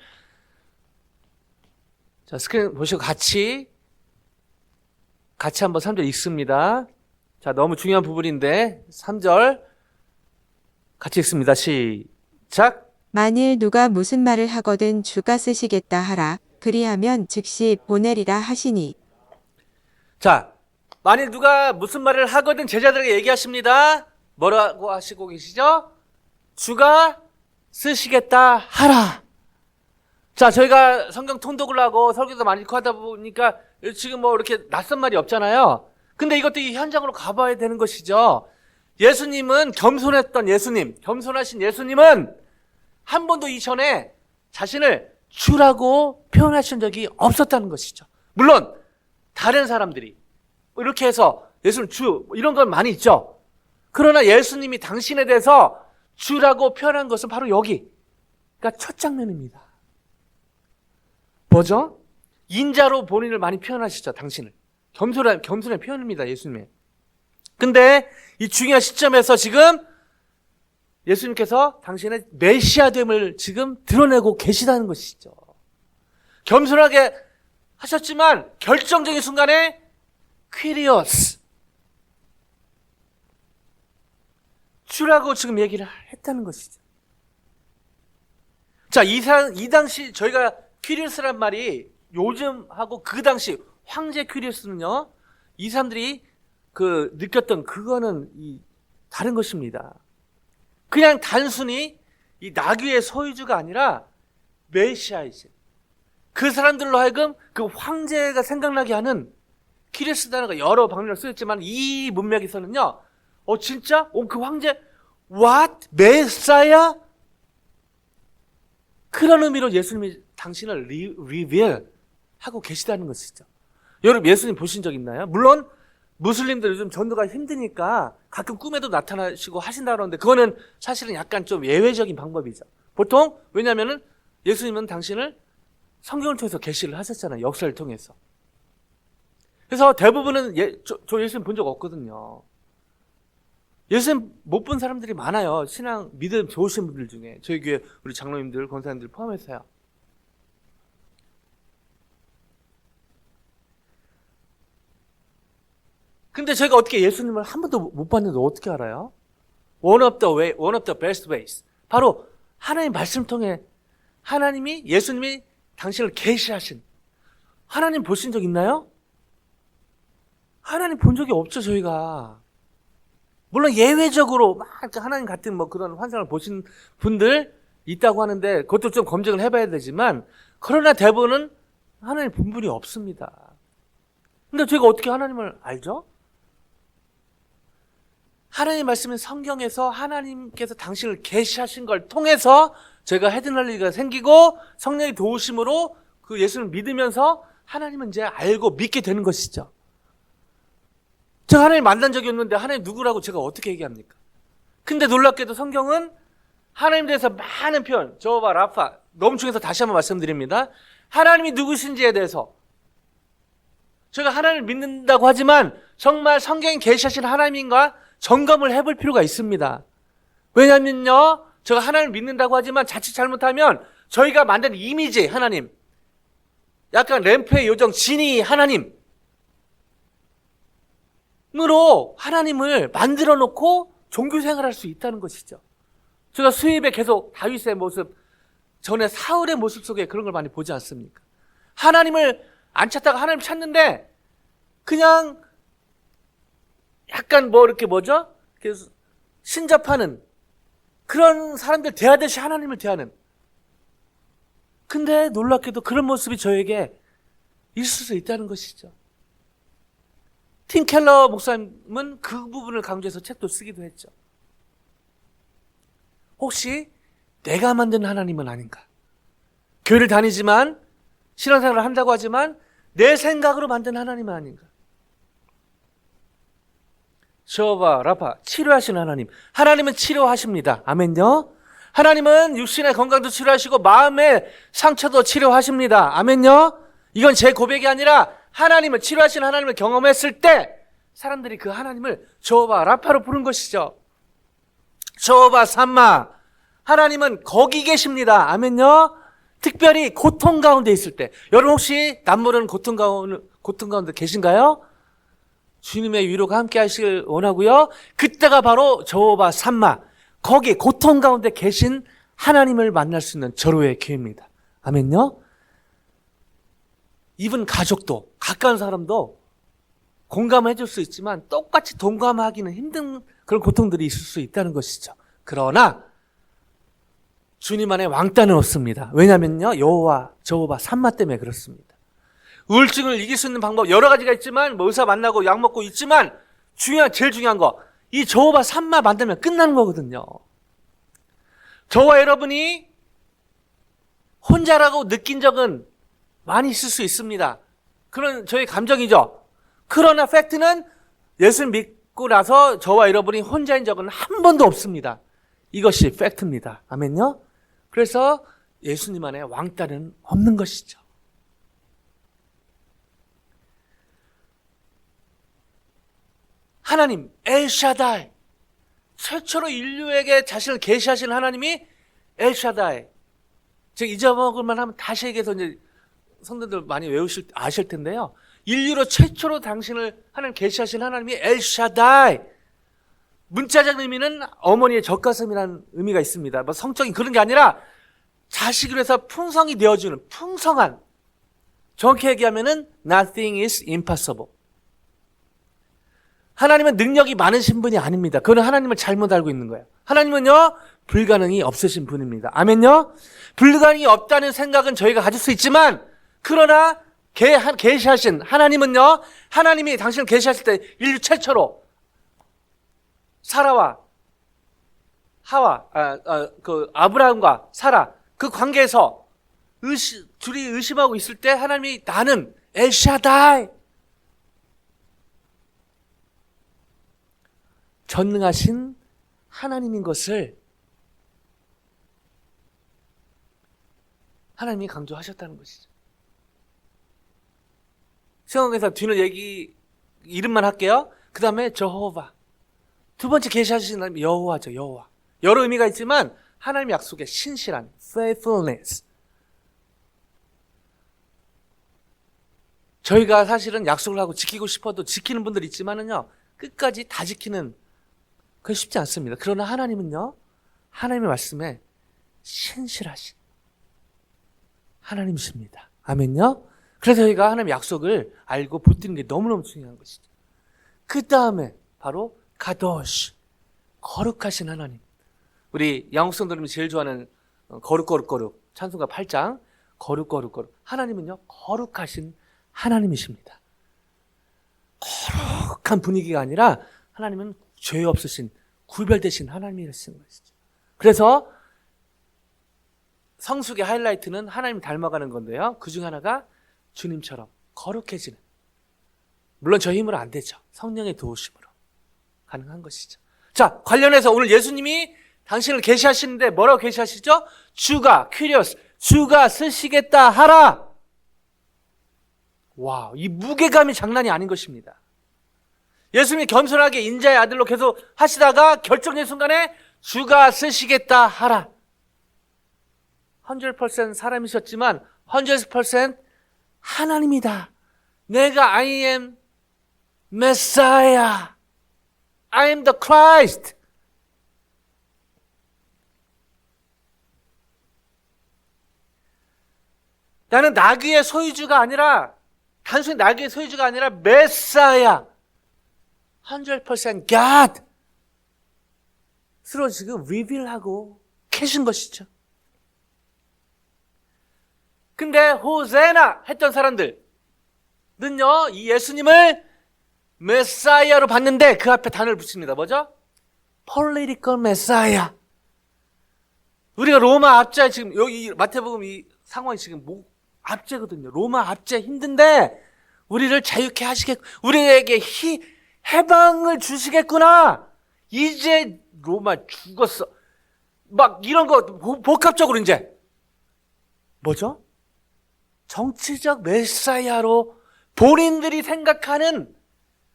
자, 스크린 보시고 같이 한번 3절 읽습니다. 자, 너무 중요한 부분인데 3절 같이 읽습니다. 시작. 만일 누가 무슨 말을 하거든 주가 쓰시겠다 하라. 그리하면 즉시 보내리라 하시니. 자, 만일 누가 무슨 말을 하거든 제자들에게 얘기하십니다. 뭐라고 하시고 계시죠? 주가 쓰시겠다 하라. 자, 저희가 성경 통독을 하고 설교도 많이 하다 보니까 지금 뭐 이렇게 낯선 말이 없잖아요. 근데 이것도 이 현장으로 가봐야 되는 것이죠. 예수님은 겸손하신 예수님은 한 번도 이전에 자신을 주라고 표현하신 적이 없었다는 것이죠. 물론 다른 사람들이 이렇게 해서 예수님 주 이런 건 많이 있죠. 그러나 예수님이 당신에 대해서 주라고 표현한 것은 바로 여기가 첫 장면입니다. 뭐죠? 인자로 본인을 많이 표현하시죠. 당신을. 겸손의 표현입니다. 예수님의. 근데 이 중요한 시점에서 지금 예수님께서 당신의 메시아됨을 지금 드러내고 계시다는 것이죠. 겸손하게 하셨지만 결정적인 순간에 퀴리오스 주라고 지금 얘기를 했다는 것이죠. 자, 이 당시 저희가 퀴리오스란 말이 요즘하고 그 당시 황제 퀴리오스는요, 이 사람들이 느꼈던 그거는 다른 것입니다. 그냥 단순히 이 나귀의 소유주가 아니라 메시아이신 그 사람들로 하여금 그 황제가 생각나게 하는 퀴리오스 단어가 여러 방면으로 쓰였지만 이 문맥에서는요, 진짜? 그 황제 what? 메사야? 그런 의미로 예수님이 당신을 리빌 하고 계시다는 것이죠. 여러분 예수님 보신 적 있나요? 물론 무슬림들 요즘 전도가 힘드니까 가끔 꿈에도 나타나시고 하신다 그러는데 그거는 사실은 약간 좀 예외적인 방법이죠. 보통 왜냐하면은 예수님은 당신을 성경을 통해서 계시를 하셨잖아요. 역사를 통해서. 그래서 대부분은 저 예수님 본 적 없거든요. 예수님 못 본 사람들이 많아요. 신앙 믿음 좋으신 분들 중에 저희 교회 우리 장로님들 권사님들 포함해서요. 근데 저희가 어떻게 예수님을 한 번도 못 봤는데 어떻게 알아요? One of the best ways. 바로 하나님 말씀 통해 예수님이 당신을 계시하신 하나님 보신 적 있나요? 하나님 본 적이 없죠, 저희가. 물론 예외적으로 막 하나님 같은 그런 환상을 보신 분들 있다고 하는데 그것도 좀 검증을 해봐야 되지만 그러나 대부분은 하나님 본 분이 없습니다. 근데 저희가 어떻게 하나님을 알죠? 하나님 말씀은 성경에서 하나님께서 당신을 계시하신 걸 통해서 저희가 헤드널리가 생기고 성령의 도우심으로 그 예수를 믿으면서 하나님은 이제 알고 믿게 되는 것이죠. 제가 하나님 만난 적이 없는데 하나님 누구라고 제가 어떻게 얘기합니까? 근데 놀랍게도 성경은 하나님에 대해서 많은 표현, 저바 라파, 너무 중요해서 다시 한번 말씀드립니다. 하나님이 누구신지에 대해서 저희가 하나님을 믿는다고 하지만 정말 성경에 계시하신 하나님인가 점검을 해볼 필요가 있습니다. 왜냐면요, 제가 하나님을 믿는다고 하지만 자칫 잘못하면 저희가 만든 이미지 하나님, 약간 램프의 요정 지니 하나님으로 하나님을 만들어 놓고 종교 생활할 수 있다는 것이죠. 제가 수입에 계속 다윗의 모습, 전에 사울의 모습 속에 그런 걸 많이 보지 않습니까? 하나님을 안 찾다가 하나님을 찾는데 그냥 약간 뭐 이렇게 뭐죠? 신잡하는 그런 사람들 대하듯이 하나님을 대하는. 근데 놀랍게도 그런 모습이 저에게 있을 수 있다는 것이죠. 팀 켈러 목사님은 그 부분을 강조해서 책도 쓰기도 했죠. 혹시 내가 만든 하나님은 아닌가? 교회를 다니지만 신앙생활을 한다고 하지만 내 생각으로 만든 하나님은 아닌가? 저바 라파 치료하시는 하나님. 하나님은 치료하십니다. 아멘요. 하나님은 육신의 건강도 치료하시고 마음의 상처도 치료하십니다. 아멘요. 이건 제 고백이 아니라 하나님을 치료하시는 하나님을 경험했을 때 사람들이 그 하나님을 저바 라파로 부른 것이죠. 저바 삼마. 하나님은 거기 계십니다. 아멘요. 특별히 고통 가운데 있을 때. 여러분 혹시 남모르는 고통 가운데 계신가요? 주님의 위로가 함께 하시길 원하고요. 그때가 바로 저호바 삼마, 거기 고통 가운데 계신 하나님을 만날 수 있는 절호의 기회입니다. 아멘요. 이분 가족도 가까운 사람도 공감해 줄 수 있지만 똑같이 동감하기는 힘든 그런 고통들이 있을 수 있다는 것이죠. 그러나 주님 안에 왕따는 없습니다. 왜냐면요, 여호와 저호바 삼마 때문에 그렇습니다. 우울증을 이길 수 있는 방법 여러 가지가 있지만 뭐 의사 만나고 약 먹고 있지만 제일 중요한 거, 이 저호바 삼마 만들면 끝나는 거거든요. 저와 여러분이 혼자라고 느낀 적은 많이 있을 수 있습니다. 그런 저의 감정이죠. 그러나 팩트는 예수를 믿고 나서 저와 여러분이 혼자인 적은 한 번도 없습니다. 이것이 팩트입니다. 아멘요. 그래서 예수님 안에 왕따는 없는 것이죠. 하나님 엘샤다이, 최초로 인류에게 자신을 계시하신 하나님이 엘샤다이. 제가 잊어먹을 만하면 다시 얘기해서 이제 성도들 많이 아실 텐데요. 인류로 최초로 당신을 하나님 계시하신 하나님이 엘샤다이. 문자적 의미는 어머니의 젖가슴이라는 의미가 있습니다. 뭐 성적인 그런 게 아니라 자식으로 해서 풍성이 되어주는 풍성한. 정확히 얘기하면은 nothing is impossible. 하나님은 능력이 많으신 분이 아닙니다. 그건 하나님을 잘못 알고 있는 거예요. 하나님은요, 불가능이 없으신 분입니다. 아멘요? 불가능이 없다는 생각은 저희가 가질 수 있지만, 그러나 계시하신 하나님은요, 하나님이 당신을 계시하실 때 인류 최초로 사라와 하와, 아브라함과 사라 그 관계에서 둘이 의심하고 있을 때 하나님이 나는 엘샤다이, 전능하신 하나님인 것을 하나님이 강조하셨다는 것이죠. 성경에서 뒤는 이름만 할게요. 그 다음에 저호바. 두 번째 계시하신 하나님 여호와죠. 여호와. 여러 의미가 있지만 하나님의 약속의 신실한 faithfulness. 저희가 사실은 약속을 하고 지키고 싶어도 지키는 분들 있지만은요, 끝까지 다 지키는 그건 쉽지 않습니다. 그러나 하나님은요, 하나님의 말씀에 신실하신 하나님이십니다. 아멘요? 그래서 저희가 하나님의 약속을 알고 붙드는 게 너무너무 중요한 것이죠. 그 다음에 바로 가도시, 거룩하신 하나님. 우리 영국 성도님이 제일 좋아하는 거룩 찬송가 8장 거룩. 하나님은요, 거룩하신 하나님이십니다. 거룩한 분위기가 아니라 하나님은 죄 없으신 구별되신 하나님이라는 것이죠. 그래서 성숙의 하이라이트는 하나님 닮아가는 건데요. 그 중 하나가 주님처럼 거룩해지는. 물론 저 힘으로 안 되죠. 성령의 도우심으로 가능한 것이죠. 자, 관련해서 오늘 예수님이 당신을 계시하시는데 뭐라고 계시하시죠? 주가 큐리어스, 주가 쓰시겠다 하라. 와, 이 무게감이 장난이 아닌 것입니다. 예수님이 겸손하게 인자의 아들로 계속 하시다가 결정의 순간에 주가 쓰시겠다 하라. 100% 사람이셨지만 100% 하나님이다. 내가 I am Messiah. I am the Christ. 나는 나귀의 소유주가 아니라 단순히 나귀의 소유주가 아니라 메사야. 100% God. 스스로 지금 리빌하고 계신 것이죠. 근데 호세나 했던 사람들은요, 이 예수님을 메사야로 봤는데 그 앞에 단어를 붙입니다. 뭐죠? Political Messiah. 우리가 로마 압제 지금 여기 마태복음 이 상황이 지금 압제거든요. 로마 압제 힘든데 우리를 자유케 하시겠, 우리에게 해방을 주시겠구나. 이제 로마 죽었어. 막 이런 거 복합적으로 이제 뭐죠? 정치적 메사야로 본인들이 생각하는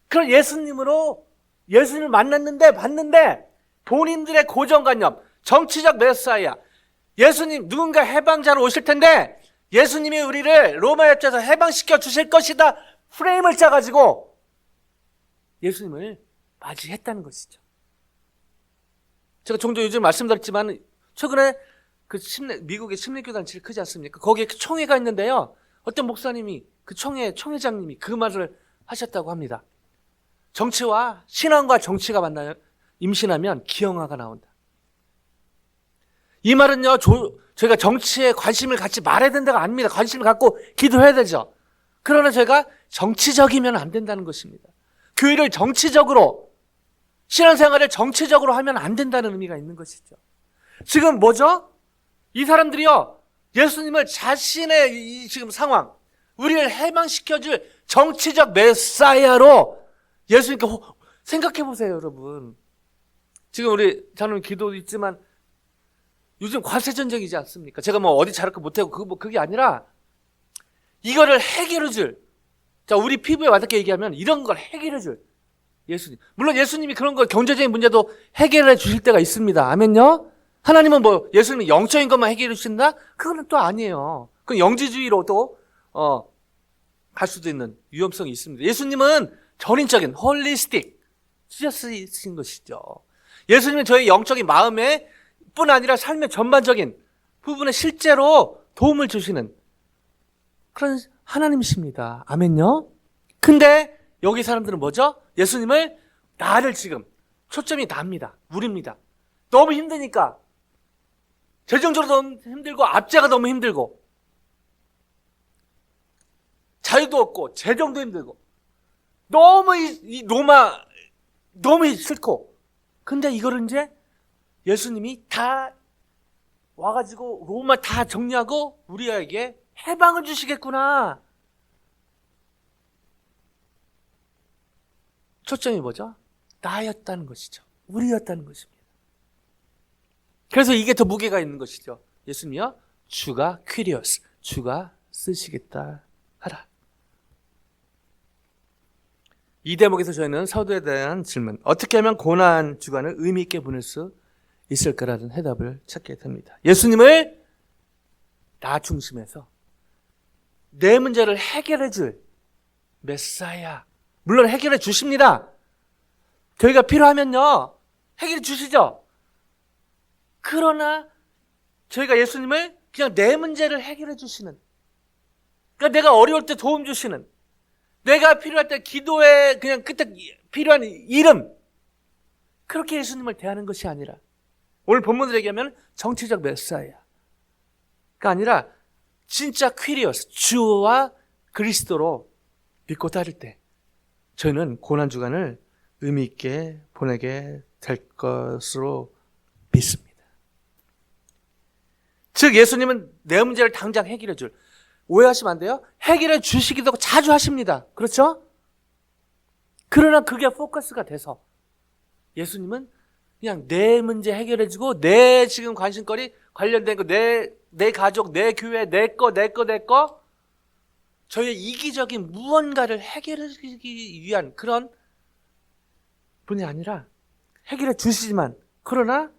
그런 예수님으로 예수님을 봤는데 본인들의 고정관념, 정치적 메사야, 예수님 누군가 해방자로 오실 텐데 예수님이 우리를 로마 협정에서 해방시켜 주실 것이다 프레임을 짜가지고 예수님을 맞이했다는 것이죠. 제가 종종 요즘 말씀드렸지만 최근에 그 미국의 심리교단 제일 크지 않습니까? 거기에 총회가 있는데요. 어떤 목사님이 그 총회장님이 그 말을 하셨다고 합니다. 정치와 신앙과 정치가 만나요. 임신하면 기형아가 나온다. 이 말은요, 저희가 정치에 관심을 갖지 말아야 된다가 아닙니다. 관심을 갖고 기도해야 되죠. 그러나 저희가 정치적이면 안 된다는 것입니다. 교회를 정치적으로, 신앙생활을 정치적으로 하면 안 된다는 의미가 있는 것이죠. 지금 뭐죠? 이 사람들이요, 예수님을 자신의 이 지금 상황, 우리를 해방시켜줄 정치적 메사야로 예수님께 생각해 보세요, 여러분. 지금 우리 저는 기도도 있지만 요즘 관세 전쟁이지 않습니까? 제가 뭐 어디 잘할 거 못하고 그게 아니라 이거를 해결해 줄, 자, 우리 피부에 와닿게 얘기하면 이런 걸 해결해 줄 예수님. 물론 예수님이 그런 거 경제적인 문제도 해결해 주실 때가 있습니다. 아멘요? 하나님은 뭐 예수님이 영적인 것만 해결해 주신다? 그거는 또 아니에요. 그건 영지주의로도 갈 수도 있는 위험성이 있습니다. 예수님은 전인적인 홀리스틱 지저스이신 것이죠. 예수님은 저희 영적인 마음에 뿐 아니라 삶의 전반적인 부분에 실제로 도움을 주시는 그런 하나님이십니다. 아멘요? 근데 여기 사람들은 뭐죠? 예수님을 나를 지금 초점이 납니다. 우리입니다. 너무 힘드니까 재정적으로 너무 힘들고 압제가 너무 힘들고 자유도 없고 재정도 힘들고 너무 이 로마 너무 싫고 근데 이거를 이제 예수님이 다 와가지고 로마 다 정리하고 우리에게 해방을 주시겠구나. 초점이 뭐죠? 나였다는 것이죠. 우리였다는 것입니다. 그래서 이게 더 무게가 있는 것이죠. 예수님이요, 주가 퀴리오스, 주가 쓰시겠다 하라. 이 대목에서 저희는 사도에 대한 질문, 어떻게 하면 고난 주간을 의미 있게 보낼 수 있을까라는 해답을 찾게 됩니다. 예수님을 나 중심에서 내 문제를 해결해 줄 메사야, 물론 해결해 주십니다. 저희가 필요하면요 해결해 주시죠. 그러나 저희가 예수님을 그냥 내 문제를 해결해 주시는, 그러니까 내가 어려울 때 도움 주시는, 내가 필요할 때 기도에 그냥 그때 필요한 이름, 그렇게 예수님을 대하는 것이 아니라 오늘 본문을 얘기하면 정치적 메사야가 아니라 진짜 퀴리오스, 주와 그리스도로 믿고 따를 때 저희는 고난주간을 의미 있게 보내게 될 것으로 믿습니다. 즉 예수님은 내 문제를 당장 해결해 줄, 오해하시면 안 돼요. 해결해 주시기도 하고 자주 하십니다. 그렇죠? 그러나 그게 포커스가 돼서 예수님은 그냥 내 문제 해결해 주고 내 지금 관심거리 관련된 거, 내 가족, 내 교회, 내 거, 저희의 이기적인 무언가를 해결하기 위한 그런 분이 아니라 해결해 주시지만, 그러나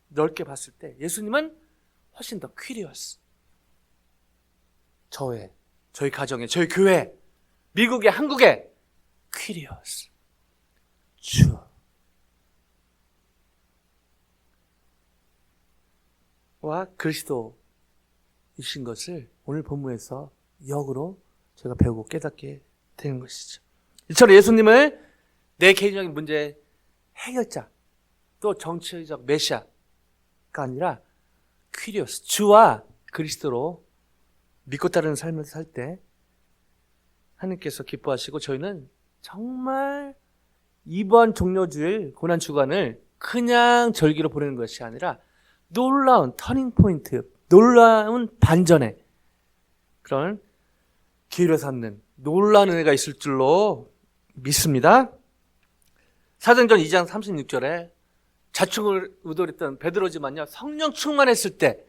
넓게 봤을 때 예수님은 훨씬 더 퀴리어스. 저희 가정에, 저희 교회, 미국에, 한국에 퀴리어스. 주. 와 그리스도이신 것을 오늘 본문에서 역으로 제가 배우고 깨닫게 되는 것이죠. 이처럼 예수님을 내 개인적인 문제 해결자, 또 정치적 메시아가 아니라 퀴리오스, 주와 그리스도로 믿고 따르는 삶을 살 때 하나님께서 기뻐하시고, 저희는 정말 이번 종료주일 고난주간을 그냥 절기로 보내는 것이 아니라 놀라운 터닝 포인트, 놀라운 반전의 그런 기회를 삼는 놀라운 은혜가 있을 줄로 믿습니다. 사도행전 2장 36절에 자충을 의도했던 베드로지만요, 성령 충만했을 때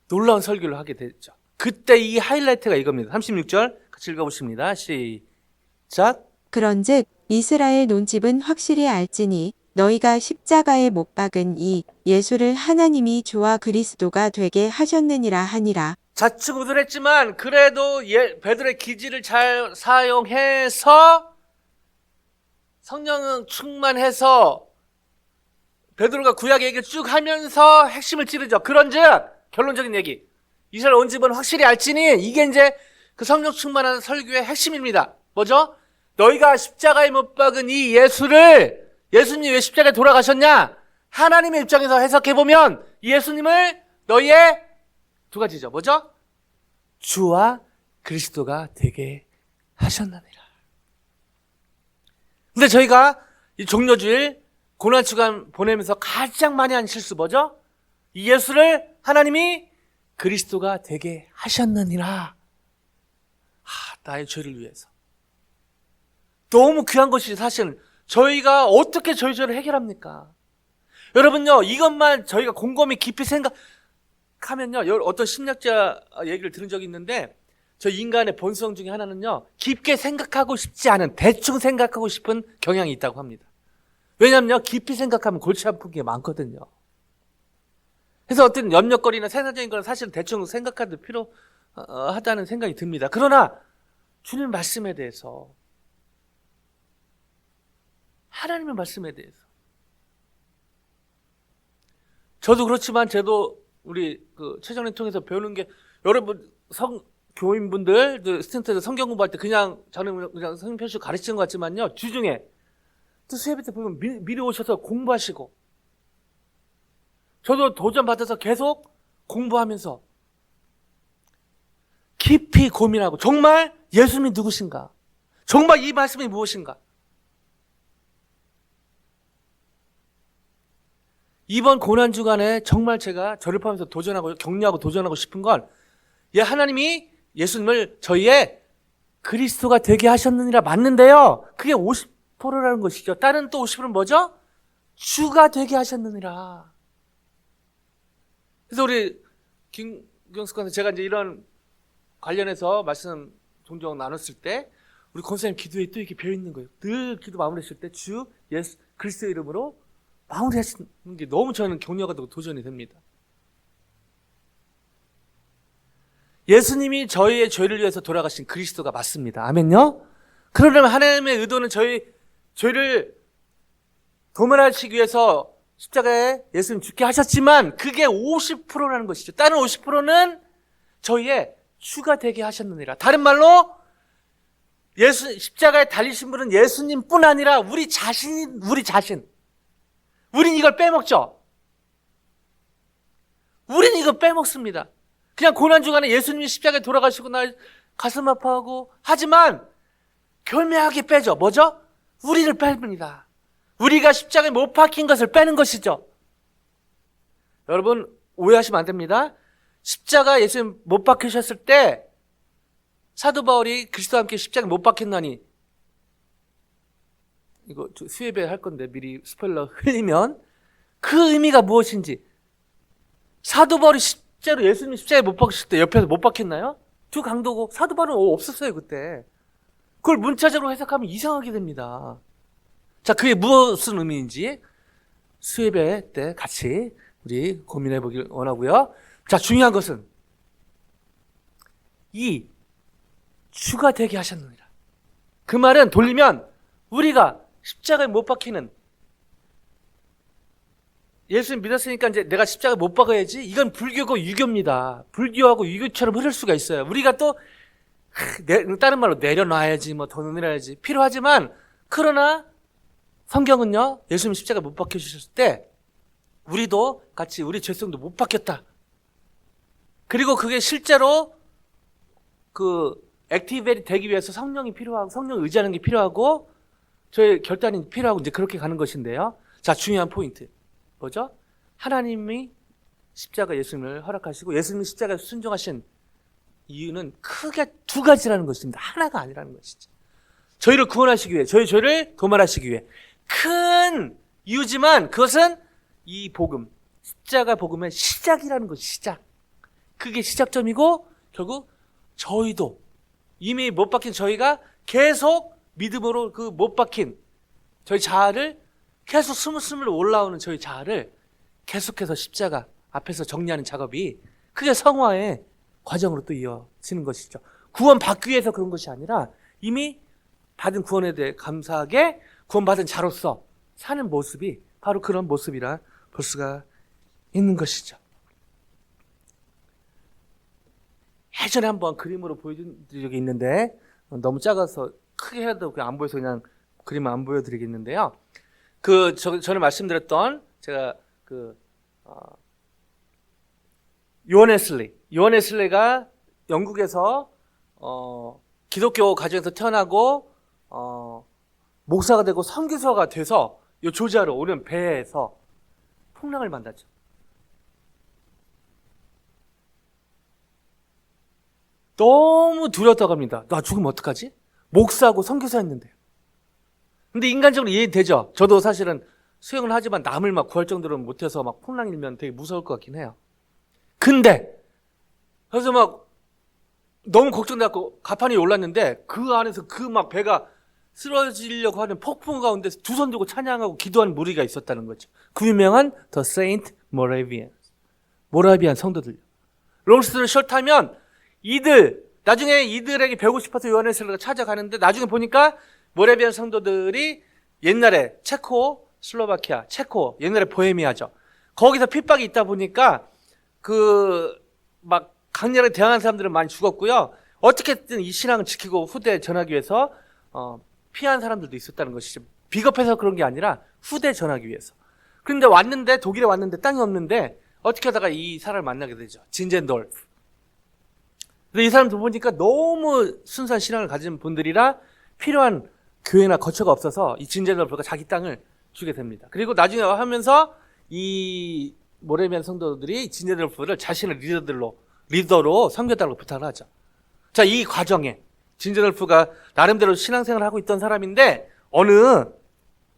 놀라운 설교를 하게 됐죠. 그때 이 하이라이트가 이겁니다. 36절 같이 읽어보십니다. 시작. 그런즉 이스라엘 논집은 확실히 알지니 너희가 십자가에 못 박은 이 예수를 하나님이 주와 그리스도가 되게 하셨느니라 하니라. 자충우돌했지만 그래도 베드로의 기질을 잘 사용해서 성령은 충만해서 베드로가 구약 얘기를 쭉 하면서 핵심을 찌르죠. 그런즉 결론적인 얘기, 이스라엘 온 집은 확실히 알지니, 이게 이제 그 성령 충만한 설교의 핵심입니다. 뭐죠? 너희가 십자가에 못 박은 이 예수를, 예수님이 왜 십자가에 돌아가셨냐? 하나님의 입장에서 해석해보면 예수님을 너희의 두 가지죠. 뭐죠? 주와 그리스도가 되게 하셨느니라. 근데 저희가 이 종료주일 고난주간 보내면서 가장 많이 한 실수 뭐죠? 이 예수를 하나님이 그리스도가 되게 하셨느니라. 나의 죄를 위해서. 너무 귀한 것이 사실은 저희가 어떻게 저희 죄를 해결합니까? 여러분요, 이것만 저희가 곰곰이 깊이 생각하면요, 어떤 심리학자 얘기를 들은 적이 있는데, 저 인간의 본성 중에 하나는요, 깊게 생각하고 싶지 않은, 대충 생각하고 싶은 경향이 있다고 합니다. 왜냐면요, 깊이 생각하면 골치 아픈 게 많거든요. 그래서 어떤 염려거리나 세상적인 건 사실은 대충 생각하도 필요하다는 생각이 듭니다. 그러나 주님 말씀에 대해서, 하나님의 말씀에 대해서, 저도 그렇지만 저도 우리 그 최정련 통해서 배우는 게, 여러분 교인분들 스탠트에서 성경 공부할 때 저는 그냥 성경 표시 가르치는 것 같지만요, 주중에 또 수요일 때 보면 미리 오셔서 공부하시고, 저도 도전 받아서 계속 공부하면서 깊이 고민하고, 정말 예수님이 누구신가? 정말 이 말씀이 무엇인가? 이번 고난주간에 정말 제가 저를 포함해서 격려하고 도전하고 싶은 건, 하나님이 예수님을 저희의 그리스도가 되게 하셨느니라 맞는데요, 그게 50%라는 것이죠. 다른 또 50%는 뭐죠? 주가 되게 하셨느니라. 그래서 우리 김경숙 선생, 제가 이제 이런 관련해서 말씀 종종 나눴을 때 우리 권사님 기도에 또 이렇게 배어 있는 거예요. 늘 기도 마무리하실 때 주 예수 그리스도의 이름으로 마무리하시는 게 너무 저는 격려가 되고 도전이 됩니다. 예수님이 저희의 죄를 위해서 돌아가신 그리스도가 맞습니다. 아멘요? 그러려면 하나님의 의도는 저희 죄를 도면하시기 위해서 십자가에 예수님 죽게 하셨지만, 그게 50%라는 것이죠. 다른 50%는 저희의 주가 되게 하셨느니라. 다른 말로 십자가에 달리신 분은 예수님뿐 아니라 우리 자신. 우린 이걸 빼먹죠. 우린 이거 빼먹습니다. 그냥 고난주간에 예수님이 십자가에 돌아가시고 나 가슴 아파하고 하지만 교묘하게 빼죠. 뭐죠? 우리를 뺍니다. 우리가 십자가에 못 박힌 것을 빼는 것이죠. 여러분 오해하시면 안 됩니다. 십자가 예수님 못 박히셨을 때 사도 바울이 그리스도와 함께 십자가에 못 박혔나니, 이거 수예배 할 건데 미리 스포일러 흘리면 그 의미가 무엇인지, 사도 바울이 실제로 예수님 십자가에 못 박히실 때 옆에서 못 박혔나요? 두 강도고 사도 바울은 없었어요 그때. 그걸 문자적으로 해석하면 이상하게 됩니다. 자, 그게 무슨 의미인지 수예배 때 같이 우리 고민해 보길 원하고요. 자, 중요한 것은 이 주가 되게 하셨느니라. 그 말은 돌리면 우리가 십자가에 못 박히는, 예수님 믿었으니까 이제 내가 십자가에 못 박아야지, 이건 불교고 유교입니다. 불교하고 유교처럼 흐를 수가 있어요. 우리가 또 다른 말로 내려놔야지, 뭐 더 내려야지 필요하지만, 그러나 성경은요, 예수님 십자가에 못 박혀주셨을 때 우리도 같이 우리 죄성도 못 박혔다. 그리고 그게 실제로 그 액티베이트 되기 위해서 성령이 필요하고, 성령 의지하는 게 필요하고, 저의 결단이 필요하고, 이제 그렇게 가는 것인데요. 자, 중요한 포인트 뭐죠? 하나님이 십자가 예수님을 허락하시고 예수님이 십자가에 순종하신 이유는 크게 두 가지라는 것입니다. 하나가 아니라는 것이죠. 저희를 구원하시기 위해, 저희 죄를 도말하시기 위해 큰 이유지만, 그것은 이 복음, 십자가 복음의 시작이라는 것, 시작. 그게 시작점이고, 결국 저희도 이미 못 박힌 저희가 계속 믿음으로 그 못 박힌 저희 자아를 계속 스물스물 올라오는 저희 자아를 계속해서 십자가 앞에서 정리하는 작업이, 그게 성화의 과정으로 또 이어지는 것이죠. 구원 받기 위해서 그런 것이 아니라 이미 받은 구원에 대해 감사하게 구원받은 자로서 사는 모습이 바로 그런 모습이라 볼 수가 있는 것이죠. 예전에 한번 그림으로 보여준 적이 있는데, 너무 작아서 크게 해도 안 보여서 그냥 그림을 안 보여드리겠는데요. 전에 말씀드렸던, 제가 요한 웨슬리가 영국에서 기독교 가정에서 태어나고 목사가 되고 선교사가 돼서 이 조지아로 오는 배에서 풍랑을 만났죠. 너무 두렵다고 합니다. 나 죽으면 어떡하지? 목사하고 선교사였는데요. 근데 인간적으로 이해되죠? 저도 사실은 수영을 하지만 남을 막 구할 정도로는 못해서 막 풍랑 일면 되게 무서울 것 같긴 해요. 근데 그래서 막 너무 걱정돼갖고 가판이 올랐는데, 그 안에서 그 막 배가 쓰러지려고 하는 폭풍 가운데 두 손 들고 찬양하고 기도하는 무리가 있었다는 거죠. 그 유명한 The Saint 모라비안 성도들. 롱스토리 숏하면 나중에 이들에게 배우고 싶어서 요한웨슬리가 찾아가는데, 나중에 보니까 모라비안 성도들이 옛날에 슬로바키아, 옛날에 보헤미아죠. 거기서 핍박이 있다 보니까 막 강렬하게 대항하는 사람들은 많이 죽었고요. 어떻게든 이 신앙을 지키고 후대에 전하기 위해서 피한 사람들도 있었다는 것이죠. 비겁해서 그런 게 아니라 후대에 전하기 위해서. 그런데 독일에 왔는데 땅이 없는데 어떻게 하다가 이 사람을 만나게 되죠. 진젠돌프. 근데 이 사람들 보니까 너무 순수한 신앙을 가진 분들이라 필요한 교회나 거처가 없어서 이 진젠돌프가 자기 땅을 주게 됩니다. 그리고 나중에 하면서 이 모라비안 성도들이 진젠돌프를 자신의 리더로 섬겨달라고 부탁을 하죠. 자, 이 과정에 진젠돌프가 나름대로 신앙생활을 하고 있던 사람인데, 어느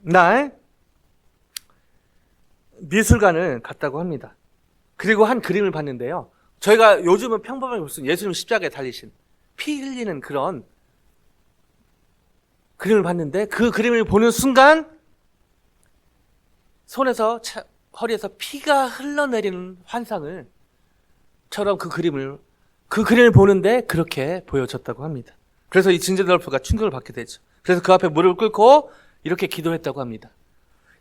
날 미술관을 갔다고 합니다. 그리고 한 그림을 봤는데요. 저희가 요즘은 평범하게 볼 수 있는 예수님 십자가에 달리신 피 흘리는 그런 그림을 봤는데, 그 그림을 보는 순간 손에서 허리에서 피가 흘러내리는 환상처럼 그 그림을 보는데 그렇게 보여졌다고 합니다. 그래서 이 진젠돌프가 충격을 받게 되죠. 그래서 그 앞에 무릎을 꿇고 이렇게 기도했다고 합니다.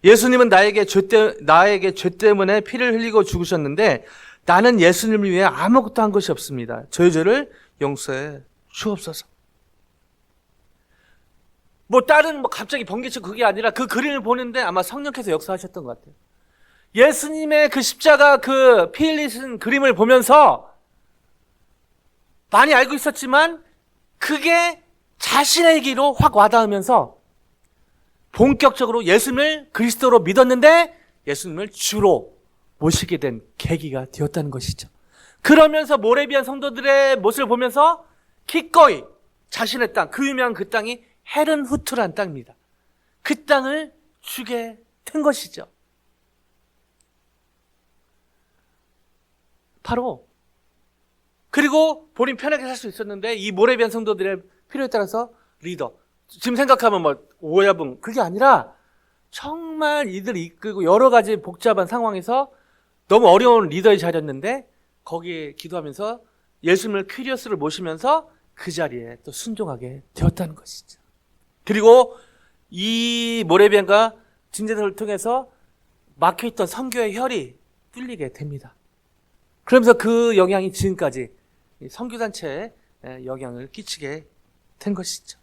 예수님은 나에게 죄 때문에 피를 흘리고 죽으셨는데, 나는 예수님을 위해 아무것도 한 것이 없습니다. 저의 죄를 용서해 주옵소서. 다른 갑자기 번개쳐 그게 아니라 그 그림을 보는데 아마 성령께서 역사하셨던 것 같아요. 예수님의 그 십자가 그 피 흘리신 그림을 보면서 많이 알고 있었지만, 그게 자신에게로 확 와닿으면서 본격적으로 예수님을 그리스도로 믿었는데 예수님을 주로 모시게 된 계기가 되었다는 것이죠. 그러면서 모라비안 성도들의 모습을 보면서 기꺼이 자신의 땅, 그 유명한 그 땅이 헤른후트란 땅입니다. 그 땅을 주게 된 것이죠. 바로. 그리고 본인 편하게 살 수 있었는데 이 모래비안 성도들의 필요에 따라서 리더. 지금 생각하면 뭐 오야붕 그게 아니라 정말 이들 이끌고 여러 가지 복잡한 상황에서 너무 어려운 리더의 자리였는데 거기에 기도하면서 예수님을 퀴리오스를 모시면서 그 자리에 또 순종하게 되었다는 것이죠. 그리고 이 모래비안과 진제도를 통해서 막혀있던 선교의 혈이 뚫리게 됩니다. 그러면서 그 영향이 지금까지 선교단체에 영향을 끼치게 된 것이죠.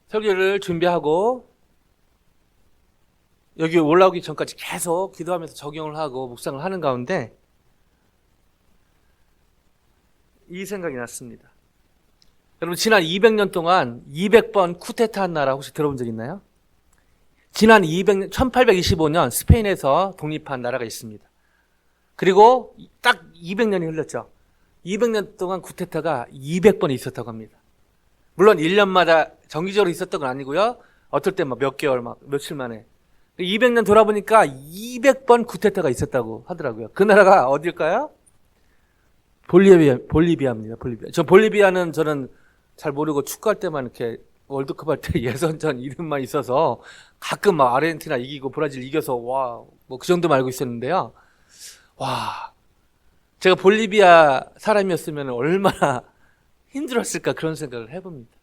설교를 준비하고 여기 올라오기 전까지 계속 기도하면서 적용을 하고 묵상을 하는 가운데 이 생각이 났습니다. 여러분 지난 200년 동안 200번 쿠데타한 나라 혹시 들어본 적 있나요? 지난 1825년 스페인에서 독립한 나라가 있습니다. 그리고 딱 200년이 흘렀죠. 200년 동안 쿠데타가 200번이 있었다고 합니다. 물론 1년마다 정기적으로 있었던 건 아니고요. 어떨 때 몇 개월, 며칠 만에. 200년 돌아보니까 200번 쿠데타가 있었다고 하더라고요. 그 나라가 어딜까요? 볼리비아입니다. 볼리비아는 저는 잘 모르고 축구할 때만 이렇게 월드컵 할 때 예선전 이름만 있어서 가끔 막 아르헨티나 이기고 브라질 이겨서 와, 뭐 그 정도만 알고 있었는데요. 와, 제가 볼리비아 사람이었으면 얼마나 힘들었을까 그런 생각을 해봅니다.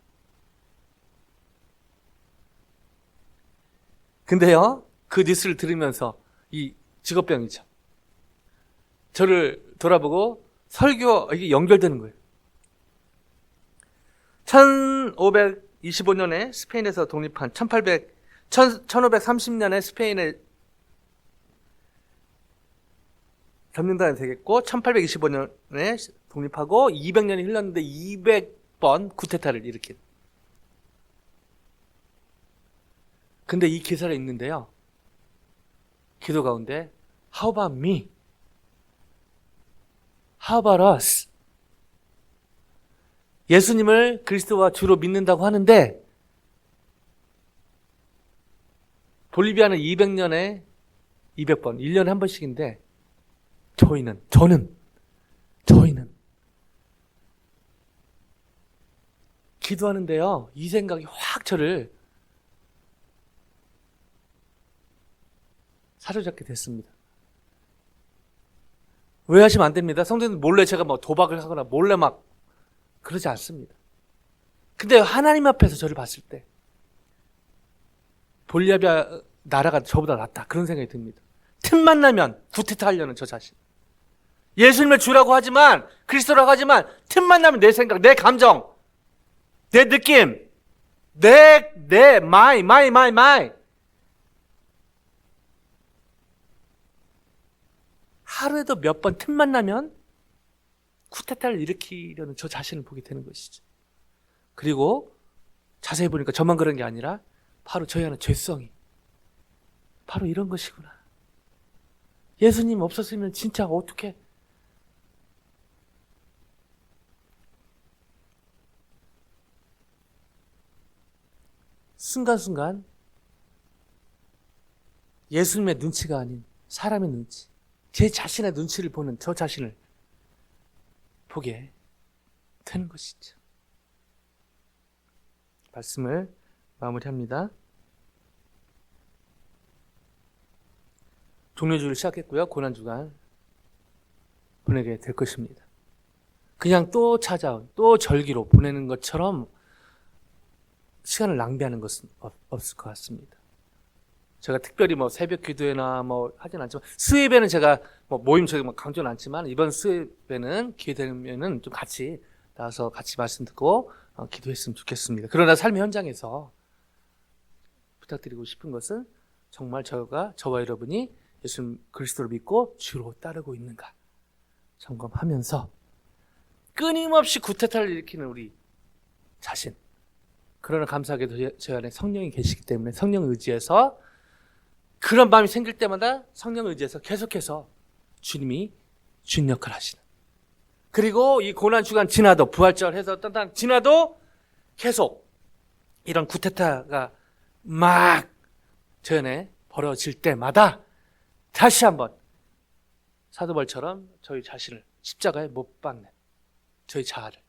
근데요, 그 뉴스를 들으면서 이 직업병이죠. 저를 돌아보고 설교, 이게 연결되는 거예요. 1525년에 스페인에서 독립한 1530년에 스페인에 점령단이 되겠고 1825년에 독립하고 200년이 흘렀는데 200번 쿠데타를 일으킨. 근데 이 기사를 읽는데요. 기도 가운데 How about me? How about us? 예수님을 그리스도와 주로 믿는다고 하는데 볼리비아는 200년에 200번, 1년에 한 번씩인데 저희는 기도하는데요. 이 생각이 확 저를 사로잡게 됐습니다. 오해하시면 안 됩니다. 성도님 몰래 제가 뭐 도박을 하거나 몰래 막 그러지 않습니다. 근데 하나님 앞에서 저를 봤을 때 볼리비아 나라가 저보다 낫다 그런 생각이 듭니다. 틈만 나면 쿠데타 하려는 저 자신. 예수님을 주라고 하지만 그리스도라고 하지만 틈만 나면 내 생각, 내 감정, 내 느낌, 마이 하루에도 몇 번 틈만 나면 쿠데타를 일으키려는 저 자신을 보게 되는 것이죠. 그리고 자세히 보니까 저만 그런 게 아니라 바로 저희 안에 죄성이 바로 이런 것이구나. 예수님 없었으면 진짜 어떻게 순간순간 예수님의 눈치가 아닌 사람의 눈치, 제 자신의 눈치를 보는 저 자신을 보게 되는 것이죠. 말씀을 마무리합니다. 종료주를 시작했고요. 고난주간 보내게 될 것입니다. 그냥 또 찾아온, 또 절기로 보내는 것처럼 시간을 낭비하는 것은 없을 것 같습니다. 제가 특별히 뭐 새벽 기도회나 뭐 하진 않지만 수요예배는 제가 뭐 모임 저기 뭐 강조는 않지만 이번 수요예배는 기회 되면은 좀 같이 나와서 같이 말씀 듣고 기도했으면 좋겠습니다. 그러나 삶의 현장에서 부탁드리고 싶은 것은 정말 저와 여러분이 예수 그리스도를 믿고 주로 따르고 있는가 점검하면서 끊임없이 구태타를 일으키는 우리 자신. 그러나 감사하게도 저희 안에 성령이 계시기 때문에 성령 의지에서 그런 마음이 생길 때마다 성령 의지에서 계속해서 주님이 주인 역할을 하시는. 그리고 이 고난주간 지나도 부활절 해서 딴딴 지나도 계속 이런 구태타가 막 저희 안에 벌어질 때마다 다시 한번 사도벌처럼 저희 자신을 십자가에 못 박는 저희 자아를,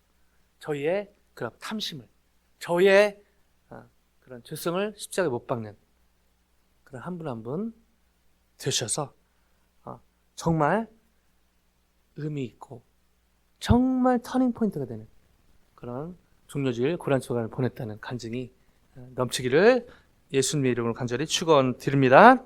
저희의 그런 탐심을, 저희의 그런 죄성을 십자가에 못 박는 그런 한 분 한 분 되셔서 정말 의미 있고 정말 터닝 포인트가 되는 그런 종료주일 고난주간을 보냈다는 간증이 넘치기를 예수님의 이름으로 간절히 축원드립니다.